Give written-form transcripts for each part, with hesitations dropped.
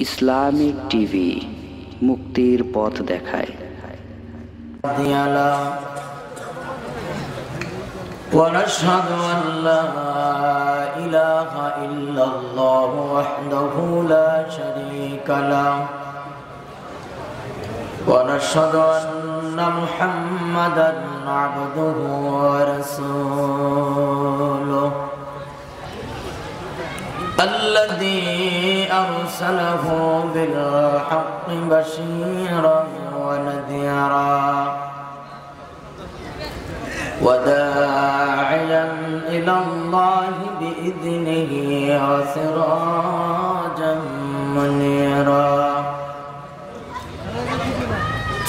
Islamic TV মুক্তির পথ দেখায়। ونشهد أن لا إله إلا الله وحده لا شريك له ونشهد أن محمدا عبده ورسوله الذي أرسله بالحق بشيرا ونذيرا وداعيا إلى الله بإذنه وسراجا منيرا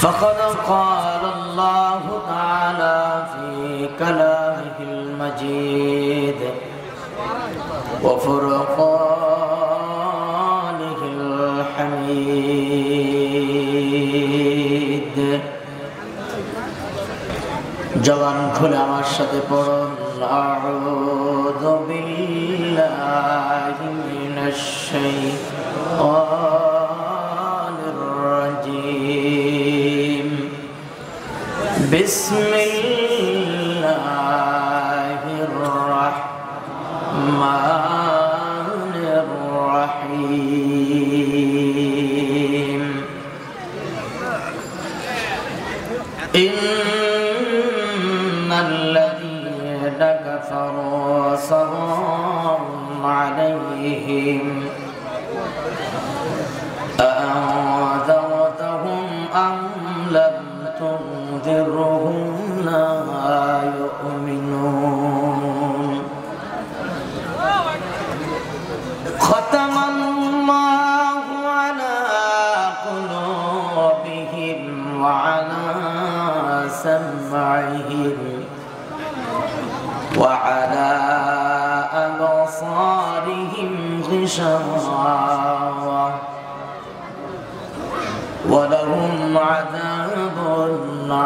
فقد قال الله تعالى في كلامه المجيد وفرقانه الحميد জবান খুলে আমার সাথে পড়ুন আউযু বিল্লাহি মিনাশ শাইতানির রাজীম বিসমিল্লাহির রাহমানির রাহিম الذين كفروا سواء عليهم أأنذرتهم أم لم تنذرهم لا يؤمنون ختم الله على قلوبهم وعلى سمعهم وعلى أبصارهم غشاوة ولهم عذاب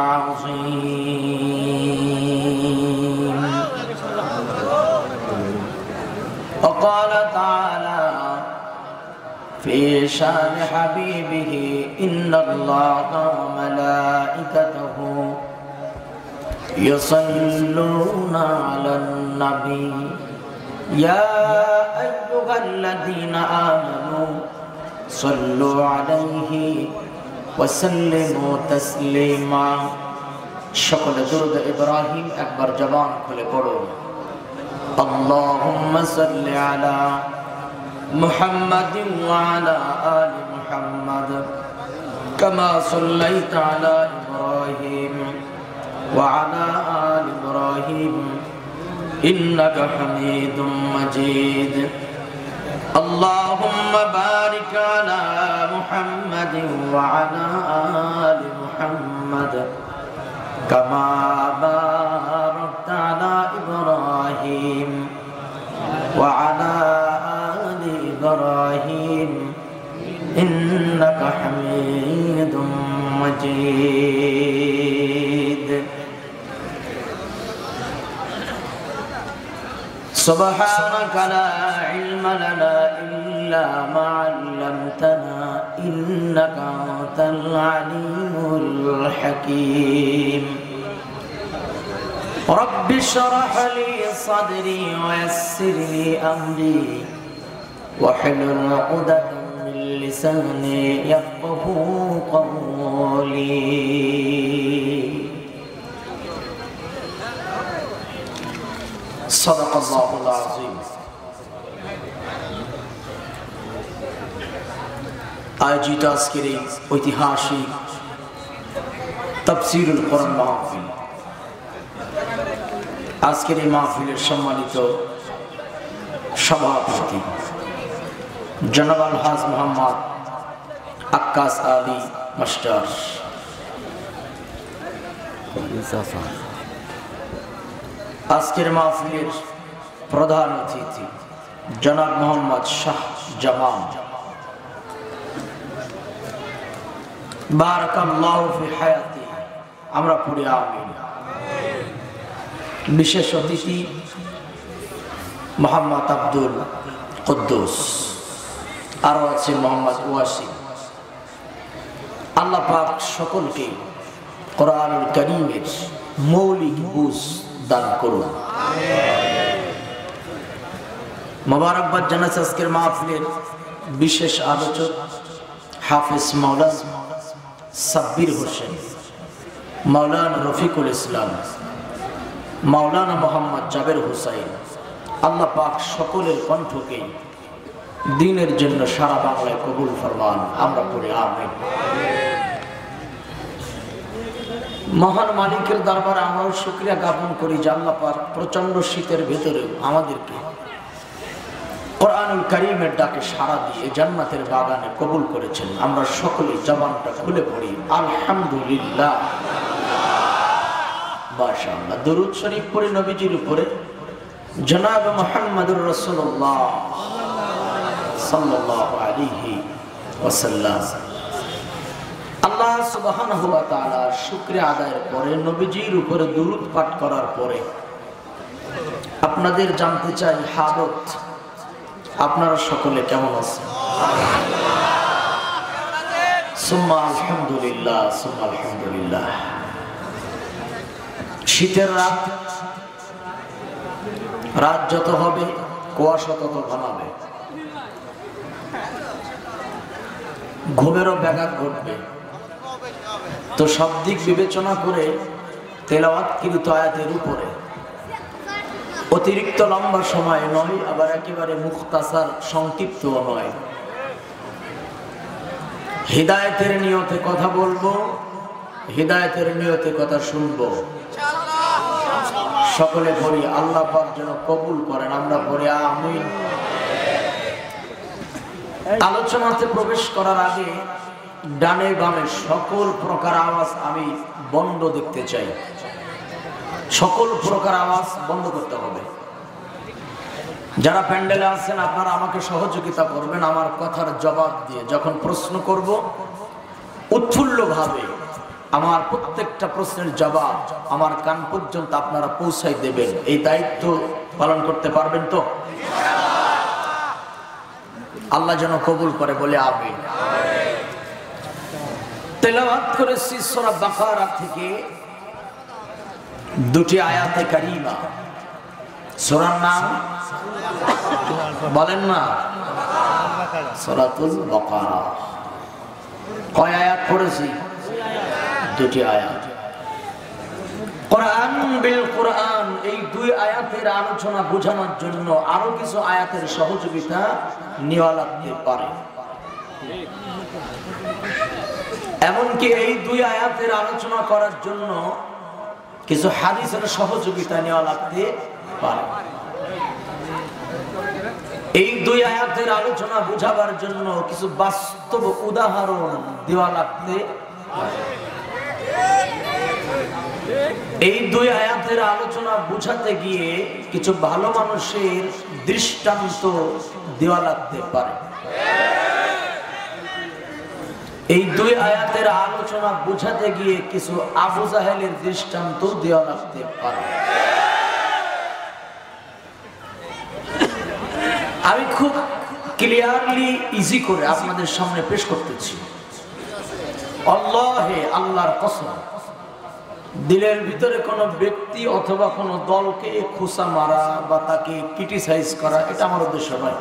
عظيم وقال تعالى في شان حبيبه إن الله وملائكته يصلون على النبي يا أيها الذين آمنوا صلوا عليه وسلموا تسليما شكل درود إبراهيم أكبر جبان كل قرون اللهم صل على محمد وعلى آل محمد كما صليت على إبراهيم وعلى آل إبراهيم إنك حميد مجيد اللهم بارك على محمد وعلى آل محمد كما باركت على إبراهيم وعلى آل إبراهيم إنك حميد مجيد سبحانك لا علم لنا إلا ما علمتنا إنك أنت العليم الحكيم رب اشرح لي صدري ويسر لي أمري واحلل عقدة من لساني يفقهوا قولي صدق الله العظيم আয়োজিত আজকের এই ঐতিহাসিক তাফসীরুল কোরআন মাহফিল আজকের এই মাহফিলের সম্মানিত সভাপতি জনাব আলহাজ মোহাম্মদ আক্কাস আলী মাস্টার আজকের মাহফিলের প্রধান অতিথি জনাব মোহাম্মদ শাহ জামান বারাকাল্লাহু ফি হায়াতি আমরা পড়ি আমিন। বিশেষ অতিথি মোহাম্মদ আব্দুল কুদ্দুস আরো আছে মোহাম্মদ ওয়াসিম। আল্লাহ পাক সকলকে কোরআনুল কারীমের মৌলিক বুঝ দান করুন। মোবারকবাদ জানাচ্ছি আজকের মাহফিলের বিশেষ আলোচক হাফেজ মাওলানা সাব্বির হোসেন, মাওলানা রফিকুল ইসলাম, মাওলানা মোহাম্মদ জাবের হুসাইন। আল্লাহ পাক সকলের কণ্ঠকে দ্বীনের জন্য সারা বাংলায় কবুল ফরমান। আমরা পড়ি আমিন। মহান মালিকের দরবারে আমরাও শুকরিয়া জ্ঞাপন করি যে আল্লাহ পাক প্রচন্ড শীতের ভেতরেও আমাদেরকে কোরআনুল কারীমের ডাকে সাড়া দিয়ে জান্নাতের বাগানে কবুল করেছেন। আমরা সকলেই জবানটা খুলে পড়ি আলহামদুলিল্লাহ, মাশাআল্লাহ। দরুদ শরীফ পড়ি নবীজির উপরে, জনাব মুহাম্মদুর রাসূলুল্লাহ সাল্লাল্লাহু আলাইহি ওয়াসাল্লাম। আল্লাহ সুবহানাহু ওয়া তাআলা শুকরিয়া আদায়ের পরে, নবীজির উপরে দরুদ পাঠ করার পরে আপনাদের জানতে চাই হালত আপনারা সকলে কেমন আছেন? সুম্মা আলহামদুলিল্লাহ, সুম্মা আলহামদুলিল্লাহ। শীতের রাত যত হবে কুয়াশা তত ঘনাবে, ঘুমেরও ব্যাঘাত ঘটবে। তো সব দিক বিবেচনা করে তেলাওয়াতকৃত আয়াতের উপরে অতিরিক্ত লম্বা সময় নয়, আবার একেবারে মুখতাসার সংক্ষিপ্তও নয়, হিদায়াতের নিয়তে কথা বলবো, হিদায়াতের নিয়তে কথা শুনবো। সকলে পড়ি আল্লাহ পাক যেন কবুল করেন। আমরা পড়ি আমিন। আলোচনাতে প্রবেশ করার আগে ডানে বামে সকল প্রকার আওয়াজ আমি বন্ধ দেখতে চাই। সকল প্রকার আওয়াজ বন্ধ করতে হবে। যারা প্যান্ডেলে আছেন আপনারা আমাকে সহযোগিতা করবেন আমার কথার জবাব দিয়ে। যখন প্রশ্ন করব উৎফুল্ল ভাবে আমার প্রত্যেকটা প্রশ্নের জবাব আমার কান পর্যন্ত আপনারা পৌঁছাই দেবেন। এই দায়িত্ব পালন করতে পারবেন তো? আল্লাহ যেন কবুল করে বলে আমিন। তেলাওয়াত করেছি সূরা বাকারা থেকে দুটি আয়াতে কারিমা। সূরার নাম বলেন না? সূরাতুল বাকারা। কয় আয়াত পড়েছি? দুটি আয়াত। কোরআন বিল কোরআন, এই দুই আয়াতের আলোচনা বোঝানোর জন্য আরো কিছু আয়াতের সহযোগিতা নেওয়া লাগতে পারে। এমনকি এই দুই আয়াতের আলোচনা করার জন্য কিছু হাদিসের সহযোগিতা নেওয়া লাগতে পারে। এই দুই আয়াতের আলোচনা বোঝাবার জন্য কিছু বাস্তব উদাহরণ দেওয়া লাগতে পারে। এই দুই আয়াতের আলোচনা বোঝাতে গিয়ে কিছু ভালো মানুষের দৃষ্টান্ত দেওয়া লাগতে পারে। এই দুই আয়াতের আলোচনা বোঝাতে গিয়ে কিছু আবু জাহেলের দৃষ্টান্ত দেওয়া লাগতে পারে। আমি খুব ক্লিয়ারলি ইজি করে আপনাদের সামনে পেশ করতেছি। আল্লাহে, আল্লাহর কসম, দিলের ভিতরে কোনো ব্যক্তি অথবা কোনো দলকে খোঁচা মারা বা তাকে ক্রিটিসাইজ করা এটা আমার উদ্দেশ্য নয়।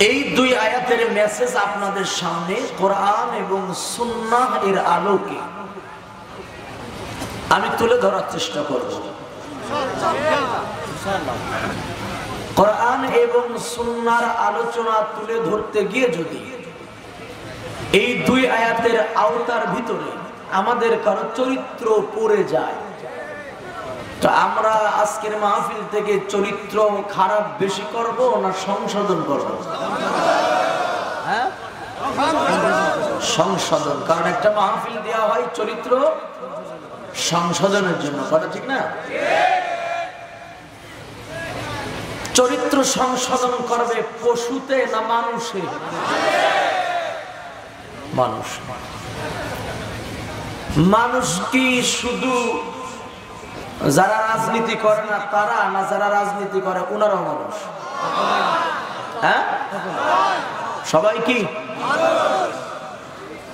এই দুই আয়াতের মেসেজ আপনাদের সামনে কোরআন এবং সুন্নাহ এর আলোকে আমি তুলে ধরার চেষ্টা করব। কোরআন এবং সুন্নাহর আলোচনা তুলে ধরতে গিয়ে যদি এই দুই আয়াতের আওতার ভিতরে আমাদের কারো চরিত্র পড়ে যায়, তো আমরা আজকের মাহফিল থেকে চরিত্র খারাপ বেশি করব না সংশোধন করব? সংশোধন। কারণ একটা মাহফিল দেওয়া হয় চরিত্র সংশোধনের জন্য, কথা ঠিক না? চরিত্র সংশোধন করবে পশুতে না মানুষে? মানুষ। মানুষ কি শুধু যারা রাজনীতি করে না তারা, না যারা রাজনীতি করে ওনারাও মানুষ? হ্যাঁ, সবাই কি?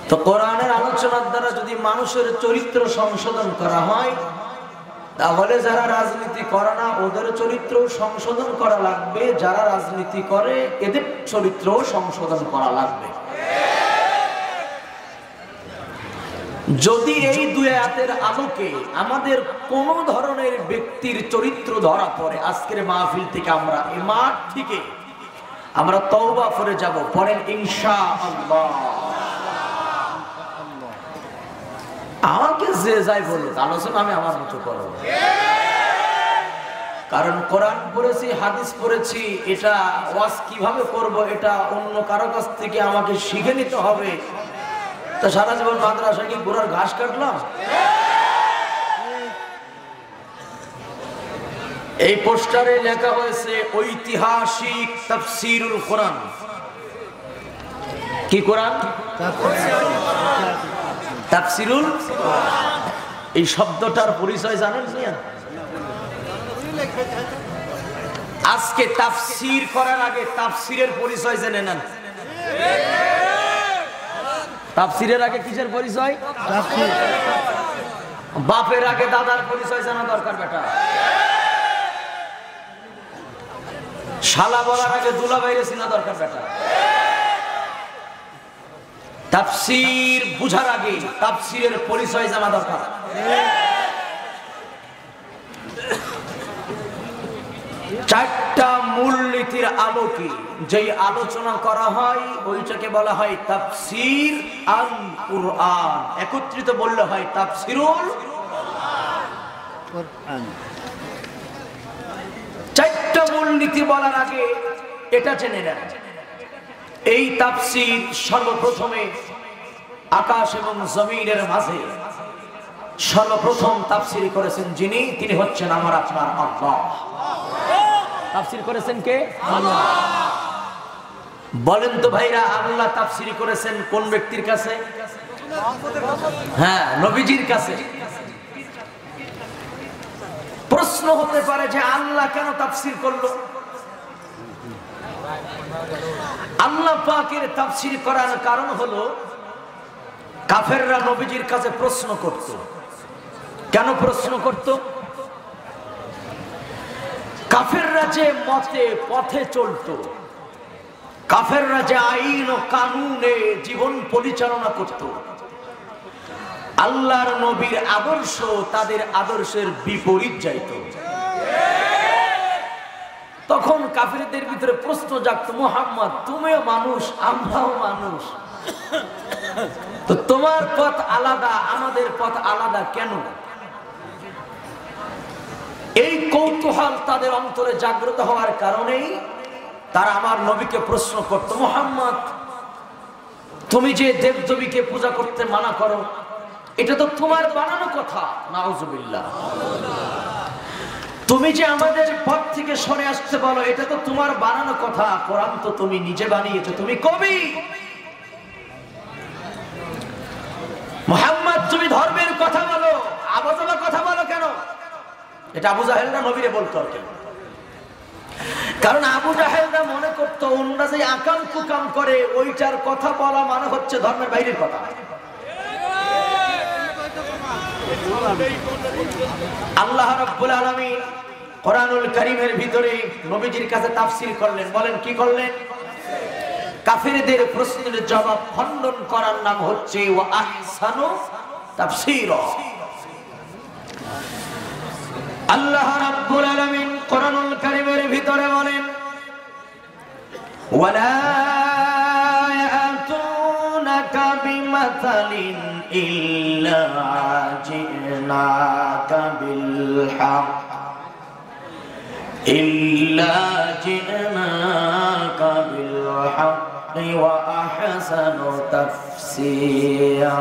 তো কোরআনের আলোচনার দ্বারা যদি মানুষের চরিত্র সংশোধন করা হয়, তাহলে যারা রাজনীতি করে না ওদের চরিত্র সংশোধন করা লাগবে, যারা রাজনীতি করে এদের চরিত্র সংশোধন করা লাগবে। যদি এই দুই আয়াতের আলোকে আমাদের কোন ধরনের ব্যক্তির চরিত্র ধরা পড়ে, আজকের মাহফিল থেকে আমরা এই মাঠ থেকে আমরা তওবা করে যাব, পড়েন ইনশাআল্লাহ। আমাকে যে যাই বলুক, আলোচনা আমি আমার মতো করব, কারণ কোরআন পড়েছি, হাদিস পড়েছি, এটা ওয়াজ কিভাবে করব এটা অন্য কারো কাছ থেকে আমাকে শিখে নিতে হবে। তো সারা জীবন মাদ্রাসায় কি ঘোড়ার ঘাস কাটলাম? এই পোস্টারে লেখা হয়েছে ঐতিহাসিক তাফসীরুল কোরআন। কি কোরআন? তাফসীরুল। এই শব্দটার পরিচয় জানেন না? আজকে তাফসীর করার আগে তাফসীরের পরিচয় জেনে নেন। তাফসীরের আগে কিসের পরিচয়? তাফসীর। বাপের আগে দাদার পরিচয় জানা দরকার বেটা। শালা বলার আগে দুলাভাইরে চিনা দরকার বেটা। তাফসীর বুঝার আগে তাফসীরের পরিচয় জানা দরকার। চারটা মূলনীতির আলোকে যেই আলোচনা করা হয় ওইটাকে বলা হয় তাফসীর আল কুরআন। একত্রিত বললে হয় তাফসীরুল কুরআন। চারটা মূলনীতি বলার আগে এটা জেনে নেন, এই তাফসীর সর্বপ্রথমে আকাশ এবং জমিনের মাঝে সর্বপ্রথম তাফসীর করেছেন যিনি, তিনি হচ্ছেন আমার আপনার আল্লাহ। তাফসীর করেছেন কে? আল্লাহ। বলেন তো ভাইরা, আল্লাহ তাফসীর করেছেন কোন ব্যক্তির কাছে? হ্যাঁ, নবীজির কাছে। প্রশ্ন হতে পারে যে আল্লাহ কেন তাফসীর করলো? আল্লাহ পাকের তাফসীর করার কারণ হলো কাফেররা নবীজির কাছে প্রশ্ন করত। কেন প্রশ্ন করত? কাফেররা যে মতে পথে চলতো, কাফেররা যে আইন ও কানুনে জীবন পরিচালনা করত, আল্লাহর নবীর আদর্শ তাদের আদর্শের বিপরীত যাইত। তখন কাফেরদের ভিতরে প্রশ্ন জাগতো, মুহাম্মদ তুমিও মানুষ আমরাও মানুষ, তো তোমার পথ আলাদা আমাদের পথ আলাদা কেন? এই কৌতূহল তাদের অন্তরে জাগ্রত হওয়ার কারণেই তারা আমার নবীকে প্রশ্ন করত, মুহাম্মদ তুমি যে দেবদেবীকে পূজা করতে মানা করো, এটা তো তোমার বানানো কথা। নাউজুবিল্লাহ। তুমি যে আমাদের পথ থেকে সরে আসতে বলো, এটা তো তোমার বানানো কথা। কোরআন তো তুমি নিজে বানিয়েছো, তুমি কবি। মুহাম্মদ তুমি ধর্মের কথা বলো, আবু-জাহেল কথা বলো কেন? এটা আবু জাহেলরা নবীরে বলতো কেন? কারণ আবু জাহেলরা মনে করতো অন্যরা যে আকাম কুকাম করে ওইটার কথা বলা মানে হচ্ছে ধর্মের বাইরের কথা। আল্লাহ রাব্বুল আলামিন কোরআনুল কারীমের ভিতরে নবীজির কাছে তাফসীর করলেন। বলেন কি করলেন? কাফিরদের প্রশ্নের জবাব খণ্ডন করার নাম হচ্ছে ওয়া আহসানু তাফসীরা। আল্লাহ রাব্বুল আলামিন কোরআনুল কারীমের ভিতরে বলেন, ওয়ালা ইয়াতুনাকা বিমাসালিন ইল্লা জিনাকা বিল হক ইল্লা জিনাকা বিল হক ওয়া আহসানু তাফসীরা।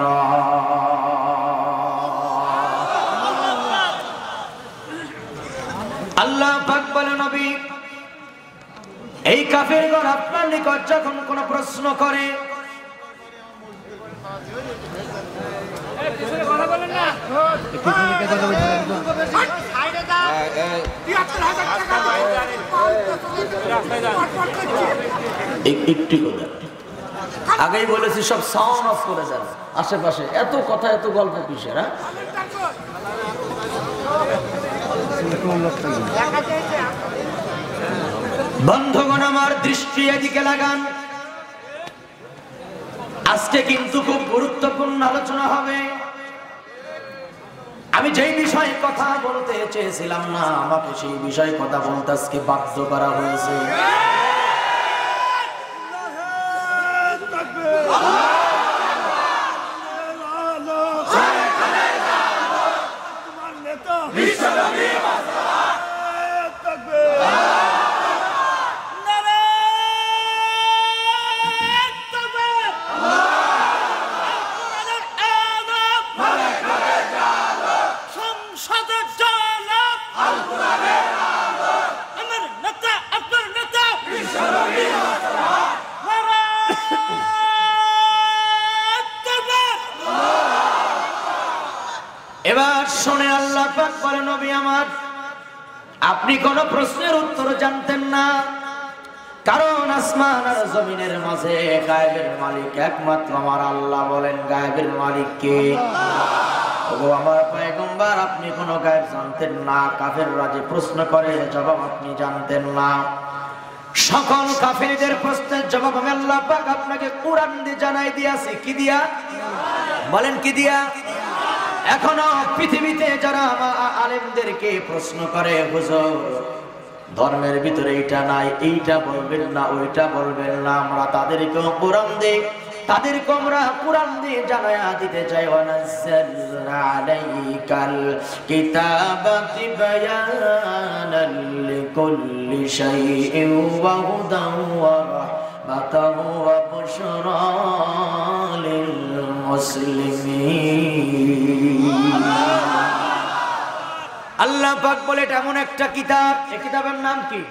আল্লাহ পাক বলেন, নবী এই কাফেরগণ আপনার নিকট যখন কোন প্রশ্ন করে, একটি কথা আগেই বলেছি, সব সাউন্ড অফ করে যান। আশেপাশে এত কথা এত গল্প কিসের? বন্ধুগণ আমার দৃষ্টি এদিকে লাগান। আজকে কিন্তু খুব গুরুত্বপূর্ণ আলোচনা হবে। আমি যেই বিষয়ে কথা বলতে চেয়েছিলাম না, আমাকে সেই বিষয়ে কথা বলতে আজকে বাধ্য করা হয়েছে। এবার শুনে আল্লাহ পাক বলে, নবী আমার, আপনি কোন প্রশ্নের উত্তর জানতেন না, কারণ আসমান আর জমিনের মাঝে গায়েবের মালিক একমাত্র আমার আল্লাহ। বলেন, গায়েবের মালিক কে? ওগো আমার পয়গম্বর, আপনি কোন গায়েব জানতেন না। কাফেররা যে প্রশ্ন করে জবাব আপনি জানতেন না। সকল কাফেরদের প্রশ্নের জবাব আমি আল্লাহ পাক আপনাকে কুরআন দিয়ে জানাই দিয়েছি। কি দিয়া? বলেন, কি দিয়া? এখনো পৃথিবীতে যারা আলেমদেরকে প্রশ্ন করে, হুজুর ধর্মের ভিতরে এইটা নাই, এইটা বলবেন না, ওইটা বলবেন না, আমরা তাদেরকেও কোরআন দিই, তাদেরকে আমরা কোরআন দিয়ে জানায়া দিতে চাই। ওয়ানাজ্জালনা আলাইকাল কিতাবা তিবায়ানান লিকুল্লি শাইইন ওয়া হুদান ওয়া রাহমাতান ওয়া বুশরা লিল মুসলিমিন। আল্লাহ পাক বলে এটা এমন একটা কিতাব, এই কিতাবের নাম কি?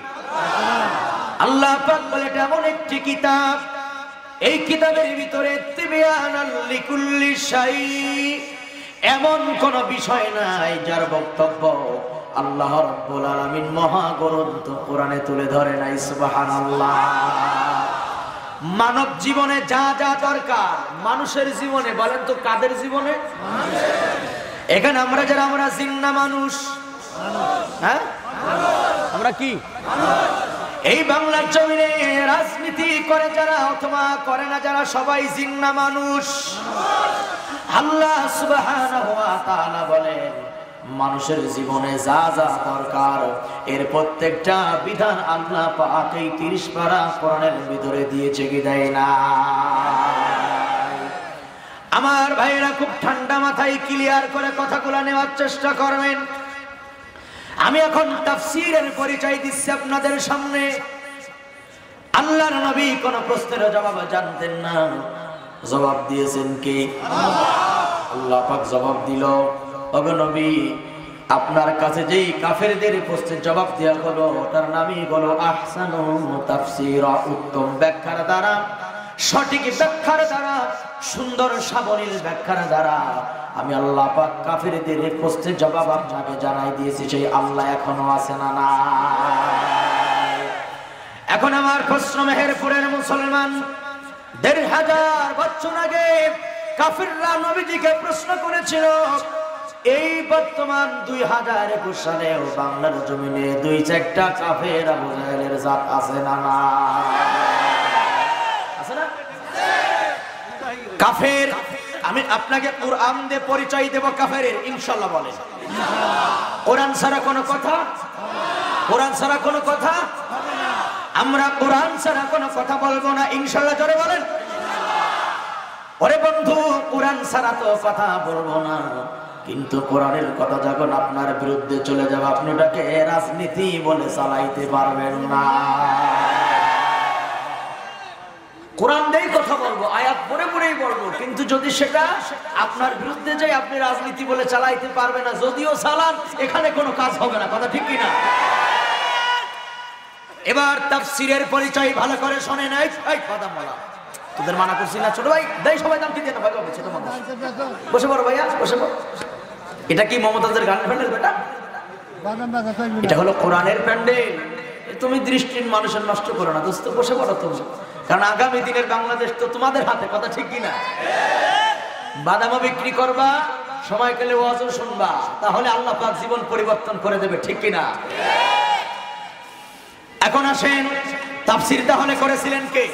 আল্লাহ পাক বলে এটা এমন একটি কিতাব, এই কিতাবের ভিতরে তিবিয়ানাল লিকুল্লি শাই, এমন কোন বিষয় নাই যার বক্তব্য আল্লাহ রাব্বুল আলামিন মহাগ্রন্থ কোরআনে তুলে ধরে নাই। সুবহানাল্লাহ। মানব জীবনে যা যা দরকার মানুষের জীবনে, বলেন তো কাদের জীবনে? এখানে আমরা যারা, আমরা জিন্না মানুষ, হ্যাঁ আমরা কি এই বাংলার জমিনে রাজনীতি করে যারা অথবা করে না যারা, সবাই জিন্না মানুষ। আল্লাহ সুবহানাহু ওয়া তাআলা বলেন, মানুষের জীবনে যা যা দরকার এর প্রত্যেকটা বিধান আল্লাহ পাক এই 30 পারা কোরআনের ভিতরে দিয়েছে, কি দেয় না? আমার ভাইরা খুব ঠান্ডা মাথায় ক্লিয়ার করে কথাগুলো নেওয়ার চেষ্টা করবেন। আমি এখন তাফসীরের পরিচয় দিচ্ছি আপনাদের সামনে। আল্লাহর নবী কোন প্রশ্নের জবাব জানতেন না, জবাব দিয়েছেন কে? আল্লাহ পাক জবাব দিল, ওগো নবী, আপনার কাছে যেই কাফেরদের প্রশ্নের জবাব দেওয়া হলো তার নামই হলো আহসানু তাফসীরা, উত্তম ব্যাখ্যার দ্বারা, সঠিক ব্যাখ্যার দ্বারা, সুন্দর সাবলীল ব্যাখ্যার দ্বারা আমি আল্লাহ পাক কাফেরদের প্রশ্নের জবাব আপনাকে জানাই দিয়েছি। সেই আল্লাহ এখনো আছে না? না। এখন আমার প্রশ্ন, মেহেরপুরের মুসলমান ১৫০০ বছর আগে কাফিররা নবীজিকে প্রশ্ন করেছিল, এই বর্তমান ২০২১ সালেও বাংলার জমিনে ২-৪টা কাফের আবু জাহেলের জাত আছে না? না আছে না? কাফের, আমি আপনাকে কোরআন দিয়ে পরিচয় দেব কাফেরের, ইনশাআল্লাহ বলেন। কোরআন ছাড়া কোনো কথা, কোরআন ছাড়া কোনো কথা, আমরা কোরআন ছাড়া কোনো কথা বলবো না, ইনশাআল্লাহ জোরে বলেন। ওরে বন্ধু, কোরআন ছাড়া তো কথা বলবো না, কিন্তু কোরআনের কথা যখন আপনার বিরুদ্ধে চলে যাবে আপনি ওটাকে রাজনীতি বলে চালাইতে পারবেন না। কোরআন দিয়েই কথা বলবো, আয়াত পড়ে পড়েই বলবো, কিন্তু যদি সেটা আপনার বিরুদ্ধে যায় আপনি রাজনীতি বলে চালাইতে পারবেন না। যদিও চালান, এখানে কোনো কাজ হবে না। কথা ঠিক কিনা? এবার তাফসীরের পরিচয় ভালো করে শোনেন। এই কথা বলা তোদের মানা করছি না? ছোট ভাই দেই, সবাই দাম ঠিক না ভাই, ছোট মানুষ বসে পড়ো ভাইয়া, বসে পড়ো। এটা কি মমতাজের গানের ব্যান্ডের বেটা? এটা হলো কোরআনের প্যান্ডেল। তুমি দৃষ্টির মানুষের নষ্ট করো না দোস্ত, বসে পড়ো তুমি, কারণ আগামী দিনের বাংলাদেশ তো তোমাদের হাতে, কথা ঠিক কিনা? বাদামও বিক্রি করবা, সময় পেলে ওয়াজও শুনবা, তাহলে আল্লাহ পাক জীবন পরিবর্তন করে দেবে, ঠিক কিনা? এখন আসেন, তাফসীর তাহলে করেছিলেন কে?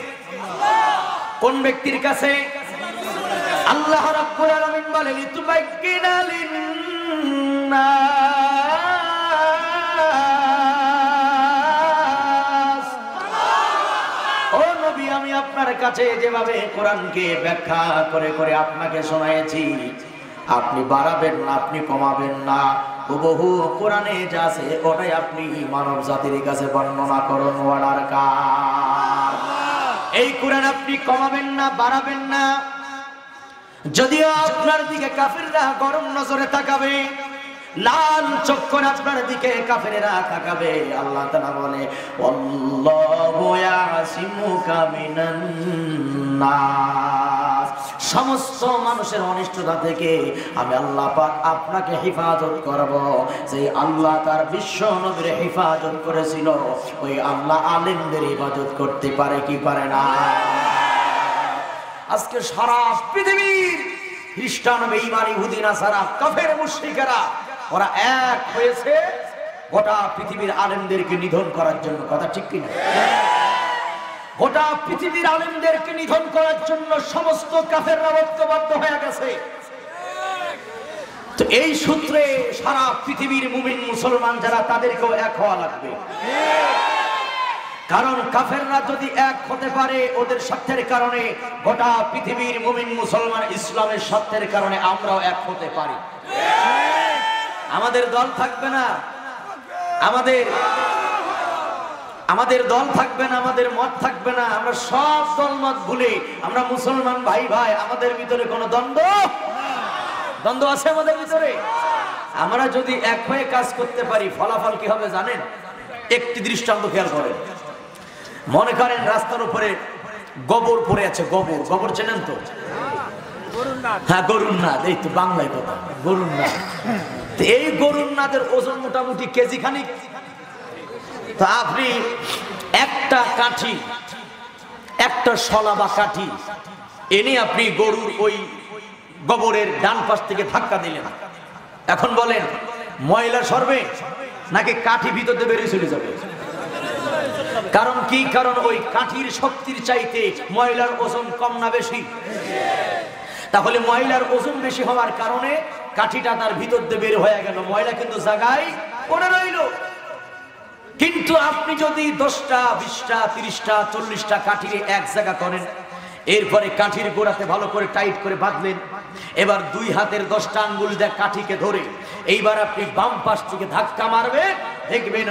কোন ব্যক্তির কাছে? আল্লাহ রাব্বুল আলামিন বলেন লিতুবাইয়িনা লিন-নাস। ও নবী, আমি আপনার কাছে যেভাবে কোরআনকে ব্যাখ্যা করে করে আপনাকে শোনায়েছি, আপনি বাড়াবেন না, আপনি কমাবেন না, বহু কোরআনে যা আছে ওটাই আপনি মানব জাতির কাছে বর্ণনা করুন। ওয়ালার কার এই কোরআন আপনি কমাবেন না, বাড়াবেন না। যদিও আপনার দিকে কাফিররা গরম নজরে তাকাবে, লাল চোখ করে আপনার দিকে কাফেরেরা তাকাবে, আল্লাহ তাআলা বলে আল্লাহু ইয়াসিমুকা মিনান নাস। সমস্ত মানুষের অনিষ্টতা থেকে আমি আল্লাহ পাক আপনাকে হেফাজত করব। যে আল্লাহ তার বিশ্ব নবীর হেফাজত করেছিল, ওই আল্লাহ আলেমদের হেফাজত করতে পারে কি পারে না? আজকে সারা পৃথিবীর খ্রিস্টান, বেঈমান, ইহুদি, নাসারা, কাফের, মুশরিকেরা ওরা এক হয়েছে গোটা পৃথিবীর আলেমদেরকে নিধন করার জন্য, কথা ঠিক কিনা? গোটা পৃথিবীর আলেমদেরকে নিধন করার জন্য সমস্ত কাফেররা ঐক্যবদ্ধ হয়ে গেছে। তো এই সূত্রে সারা পৃথিবীর মুমিন মুসলমান যারা, তাদেরকেও এক হওয়া লাগবে। কারণ কাফেররা যদি এক হতে পারে ওদের স্বার্থের কারণে, গোটা পৃথিবীর মুমিন মুসলমান ইসলামের স্বার্থের কারণে আমরাও এক হতে পারি। আমাদের দল থাকবে না, আমাদের দল থাকবে না, আমাদের মত থাকবে না, আমরা সব দল মত ভুলে আমরা মুসলমান ভাই ভাই। আমাদের ভিতরে কোনো দ্বন্দ্ব আছে আমাদের ভিতরে? আমরা যদি এক হয়ে কাজ করতে পারি, ফলাফল কি হবে জানেন? একটি দৃষ্টান্ত খেয়াল করেন। মনে করেন রাস্তার উপরে গোবর পড়ে আছে, গোবর চেনেন তো? হ্যাঁ, গরুর নাদ, এই তো বাংলায় কথা, গরুর নাদ। এই গরুর নাদের ওজন মোটামুটি কেজি খানিক। তো আপনি একটা কাঠি, একটা শলা বা কাঠি এনে আপনি গরুর ওই গোবরের ডান পাশ থেকে ধাক্কা দিলেন। এখন বলেন ময়লা সরবে নাকি কাঠি ভিতর দিয়ে বেরিয়ে চলে যাবে? কারণ কি? কারণ ওই কাঠির শক্তির চাইতে ময়লার ওজন কম না বেশি? তাহলে ময়লার ওজন বেশি হওয়ার কারণে কাঠিটা তার ভিতর দিয়ে বের হয়ে গেল, ময়লা কিন্তু জায়গায় পড়ে রইল। কিন্তু আপনি যদি 10টা, 20টা, 30টা, 40টা কাঠির এক জায়গা করেন, এরপরে কাঠির গোড়াতে ভালো করে টাইট করে বাঁধলেন, এবার 2 হাতের 10টা আঙ্গুল দিয়ে কাঠিকে ধরে এইবার আপনি বাম পাশ থেকে ধাক্কা মারবেন, দেখবেন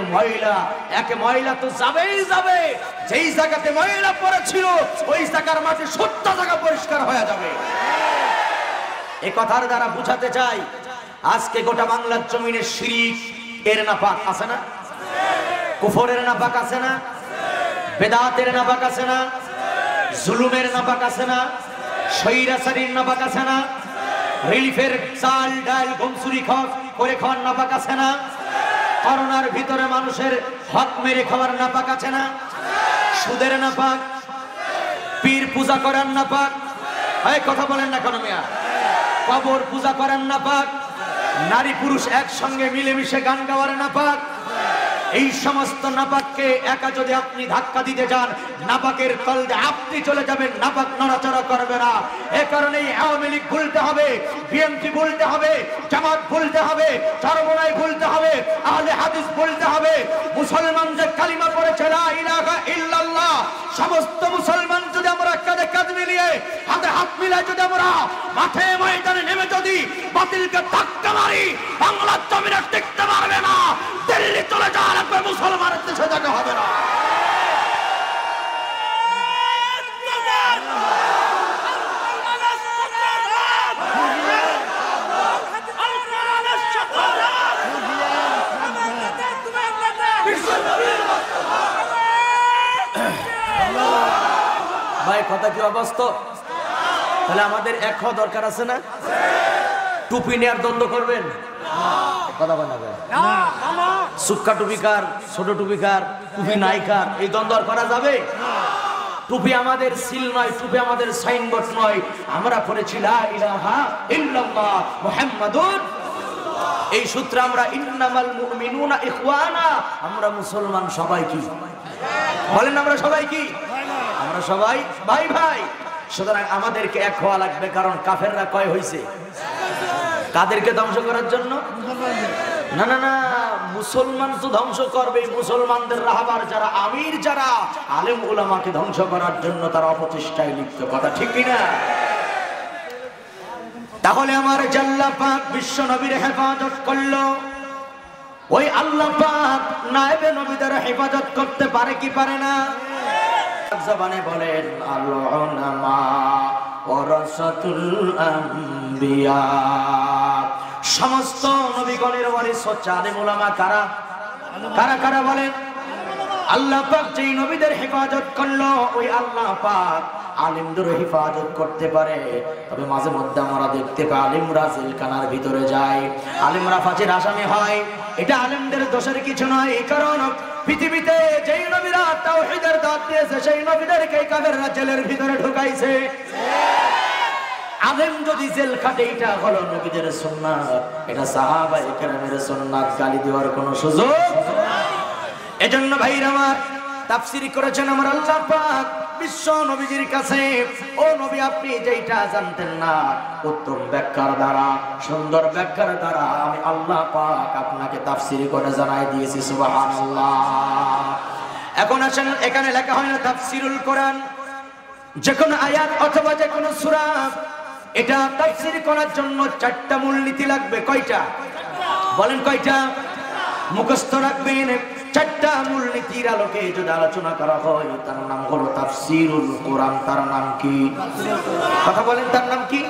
ময়লা তো যাবেই যাবে। যেই জায়গাতে ময়লা পড়েছিল ওই জায়গার মাঝে 70 জায়গা পরিষ্কার হয়ে যাবে। এই কথার দ্বারা বুঝাতে চাই, আজকে গোটা বাংলার জমিনে শিরক এর নাপাক আছে না? কুফরের নাপাক আছে না? বেদাতের নাপাক আছে না? জুলুমের নাপাক আছে না? স্বৈরাচারীর নাপাক আছে না? রিলিফের চাল ডাল গম চুরি করে খাওয়ার নাপাক আছে না? করোনার ভিতরে মানুষের হক মেরে খাওয়ার নাপাক আছে না? সুদের নাপাক, পীর পূজা করার নাপাক, এই কথা বলেন না কেন মিয়া? কবর পূজা করার নাপাক, নারী পুরুষ একসঙ্গে মিলেমিশে গান গাওয়ার নাপাক। এই সমস্ত নাপাককে একা যদি আপনি ধাক্কা দিতে যান, নাপাকের তলদে আপনি চলে যাবেন, নাপাক নড়াচড়া করবে না। এ কারণেই আওয়ামী লীগ ভুলতে হবে, বিএনপি ভুলতে হবে, জামাত ভুলতে হবে, চরমনাই ভুলতে হবে, আহলে হাদিস ভুলতে হবে। মুসলমান যে কালিমা পড়েছে লা ইলাহা ইল্লাল্লাহ, সমস্ত মুসলমান যদি আমরা কাঁধে কাঁধ মিলিয়ে হাতে হাত মিলিয়ে যদি আমরা মাঠে ময়দানে নেমে যদি বাতিলকে ধাক্কা মারি, বাংলার জমিনে টিকতে পারবে না। দিল্লি চলে যাওয়ার একবার মুসলমানের দেশে জায়গা হবে না। ভাই কথা কি অবস্থা? তাহলে আমাদের এক হওয়া দরকার আছে না? টুপি নেওয়ার দ্বন্দ্ব করবেন? কথা বলে না, সুক্কা টুপি কার, ছোট টুপি কার, টুপি নাই কার, এই দ্বন্দ্ব আর করা যাবে? টুপি আমাদের সিল নয়, টুপি আমাদের সাইনবোর্ড নয়, আমরা পড়েছি লা ইলাহা ইল্লাল্লাহ মুহাম্মাদুর। এই সূত্রে আমরা ইন্নামাল মুমিনুনা ইখওয়ানা, আমরা মুসলমান সবাই কি বলেন? আমরা সবাই কি? আমরা সবাই ভাই ভাই। সুতরাং আমাদেরকে এক হওয়া লাগবে, কারণ কাফেররা কয় হইছে? কাদেরকে ধ্বংস করার জন্য? না না না, মুসলমান তো ধ্বংস করবে, মুসলমানদের রাহবার যারা আমির, যারা আলেম উলামাকে ধ্বংস করার জন্য তারা অপচেষ্টায় লিপ্ত। কথা ঠিক কিনা? তাহলে আমার আল্লাহ পাক বিশ্ব নবীর হেফাজত করলো, ওই আল্লাহ পাক নায়েবে নবীদের হেফাজত করতে পারে কি পারে না? জবানে বলেন আল উলামা ওয়ারাসাতুল আম্বিয়া, সমস্ত নবীগণের ওয়ারিস হচ্ছে আলেম উলামা। কারা কারা কারা বলেন? আল্লাহ পাক যেই নবীদের হেফাজত করলো, ওই আল্লাহ পাক আলিমদের হেফাজত করতে পারে। তবে মাঝে মধ্যে আমরা দেখতে পাই আলিমরা জেলখানার ভিতরে যায়, আলিমরা ফাঁসির আসামি হয়। এটা আলিমদের দোষের কিছু নয়, কারণ পৃথিবীতে যেই নবীরা তাওহীদের দাওয়াত দিয়েছে, সেই নবীদেরকে কাফেররা জেলের ভিতরে ঢুকাইছে। আলেম যদি জেল খাটে, এটা হলো নবীদের সুন্নাত, এটা সাহাবায়ে কেরামের সুন্নাত, গালি দেওয়ার কোনো সুযোগ। এজন্য ভাইরা আমার, তাফসীর করেছেন আমার আল্লাহ পাক বিশ্ব নবীজির কাছে, ও নবী আপনি যেটা জানতেন না, উত্তম ব্যাখ্যার দ্বারা, সুন্দর ব্যাখ্যার দ্বারা আমি আল্লাহ পাক আপনাকে তাফসীর করে জানাই দিয়েছি। সুবহানাল্লাহ। এখন আসেন, এখানে লেখা হয় না তাফসীরুল কোরআন, যে কোনো আয়াত অথবা যে কোনো সূরা, এটা তাফসীর করার জন্য 4টা মূলনীতি লাগবে। কয়টা বলেন? কয়টা? মুখস্থ রাখবেন। 4টা মূলনীতির আলোকে যদি আলোচনা করা হয়, তার নাম হলো তাফসীরুল কোরআন। তার নাম কি? কথা বলেন, তার নাম কি?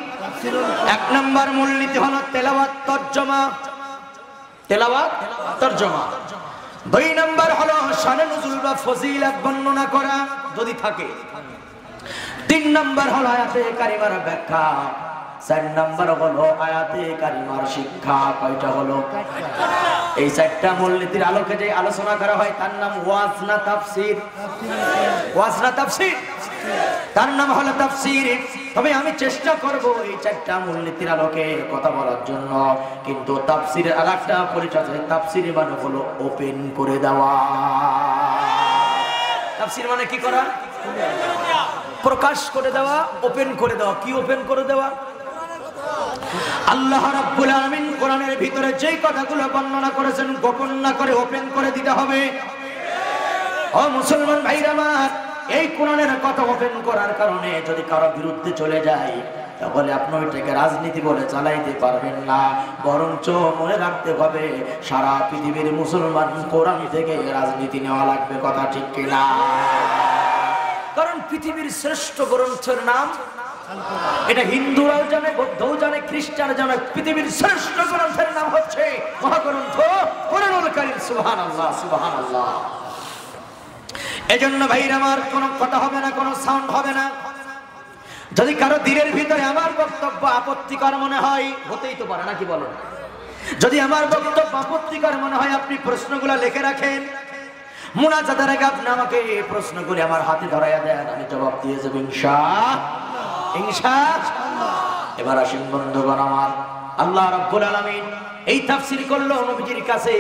1 নম্বর মূলনীতি হলো তেলাওয়াত তরজমা, তেলাওয়াত তরজমা। 2 নম্বর হলো শানে নুজুল বা ফজিলত বর্ণনা করা যদি থাকে। 3 নম্বর হলো আয়াতে কারিমার ব্যাখ্যা। 4 নম্বর হলো আয়াতে কারিমার শিক্ষা। কয়টা হলো? এই 4টা মূলনীতির আলোকে যে আলোচনা করা হয়, তার নাম ওয়াজ না তাফসীর? ওয়াজ না তাফসীর? তার নাম হলো তাফসীর। তবে আমি চেষ্টা করব এই 4টা মূলনীতির আলোকে কথা বলার জন্য। কিন্তু তাফসীরের আরেকটা পরিচয় আছে, তাফসীর মানে হলো ওপেন করে দেওয়া। তাফসীর মানে কি করা? প্রকাশ করে দেওয়া, ওপেন করে দেওয়া। কি ওপেন করে দেওয়া? আল্লাহ রাব্বুল আলামিন কোরআনের ভিতরে যেই কথাগুলো বর্ণনা করেছেন, গোপন না করে ওপেন করে দিতে হবে। ও মুসলমান ভাইরা আমার, এই কোরআনের কথা ওপেন করার কারণে যদি কারো বিরুদ্ধে চলে যায়, তাহলে আপনি ওইটাকে রাজনীতি বলে চালাইতে পারবেন না। বরঞ্চ মনে রাখতে হবে, সারা পৃথিবীর মুসলমান কোরআন থেকে রাজনীতি নেওয়া লাগবে। কথা ঠিক কিনা? কারণ পৃথিবীর শ্রেষ্ঠ গ্রন্থের নাম, এটা হিন্দুরাও জানে, বৌদ্ধও জানে, খ্রিস্টান জানে, পৃথিবীর শ্রেষ্ঠ গ্রন্থের নাম হচ্ছে মহাগ্রন্থ কোরআনুল কারীম। সুবহানাল্লাহ, সুবহানাল্লাহ। এজন্য ভাইরা আমার, কোনো কথা হবে না, কোনো সাউন্ড হবে না। যদি কারো দিনের ভিতরে আমার বক্তব্য আপত্তিকর মনে হয়, হতেই তো পারে, নাকি বলেন? যদি আমার বক্তব্য আপত্তিকর মনে হয়, আপনি প্রশ্নগুলো লিখে রাখেন। মুনাজাতের আগে আপনি আমাকে এই প্রশ্নগুলি আমার হাতে ধরাইয়া দেন, আমি জবাব দিয়ে যাব ইনশাআল্লাহ। এবার আসেন বন্ধুগণ আমার, আল্লাহ রাব্বুল আলামিন এই তাফসীর করলো নবীজির কাছে।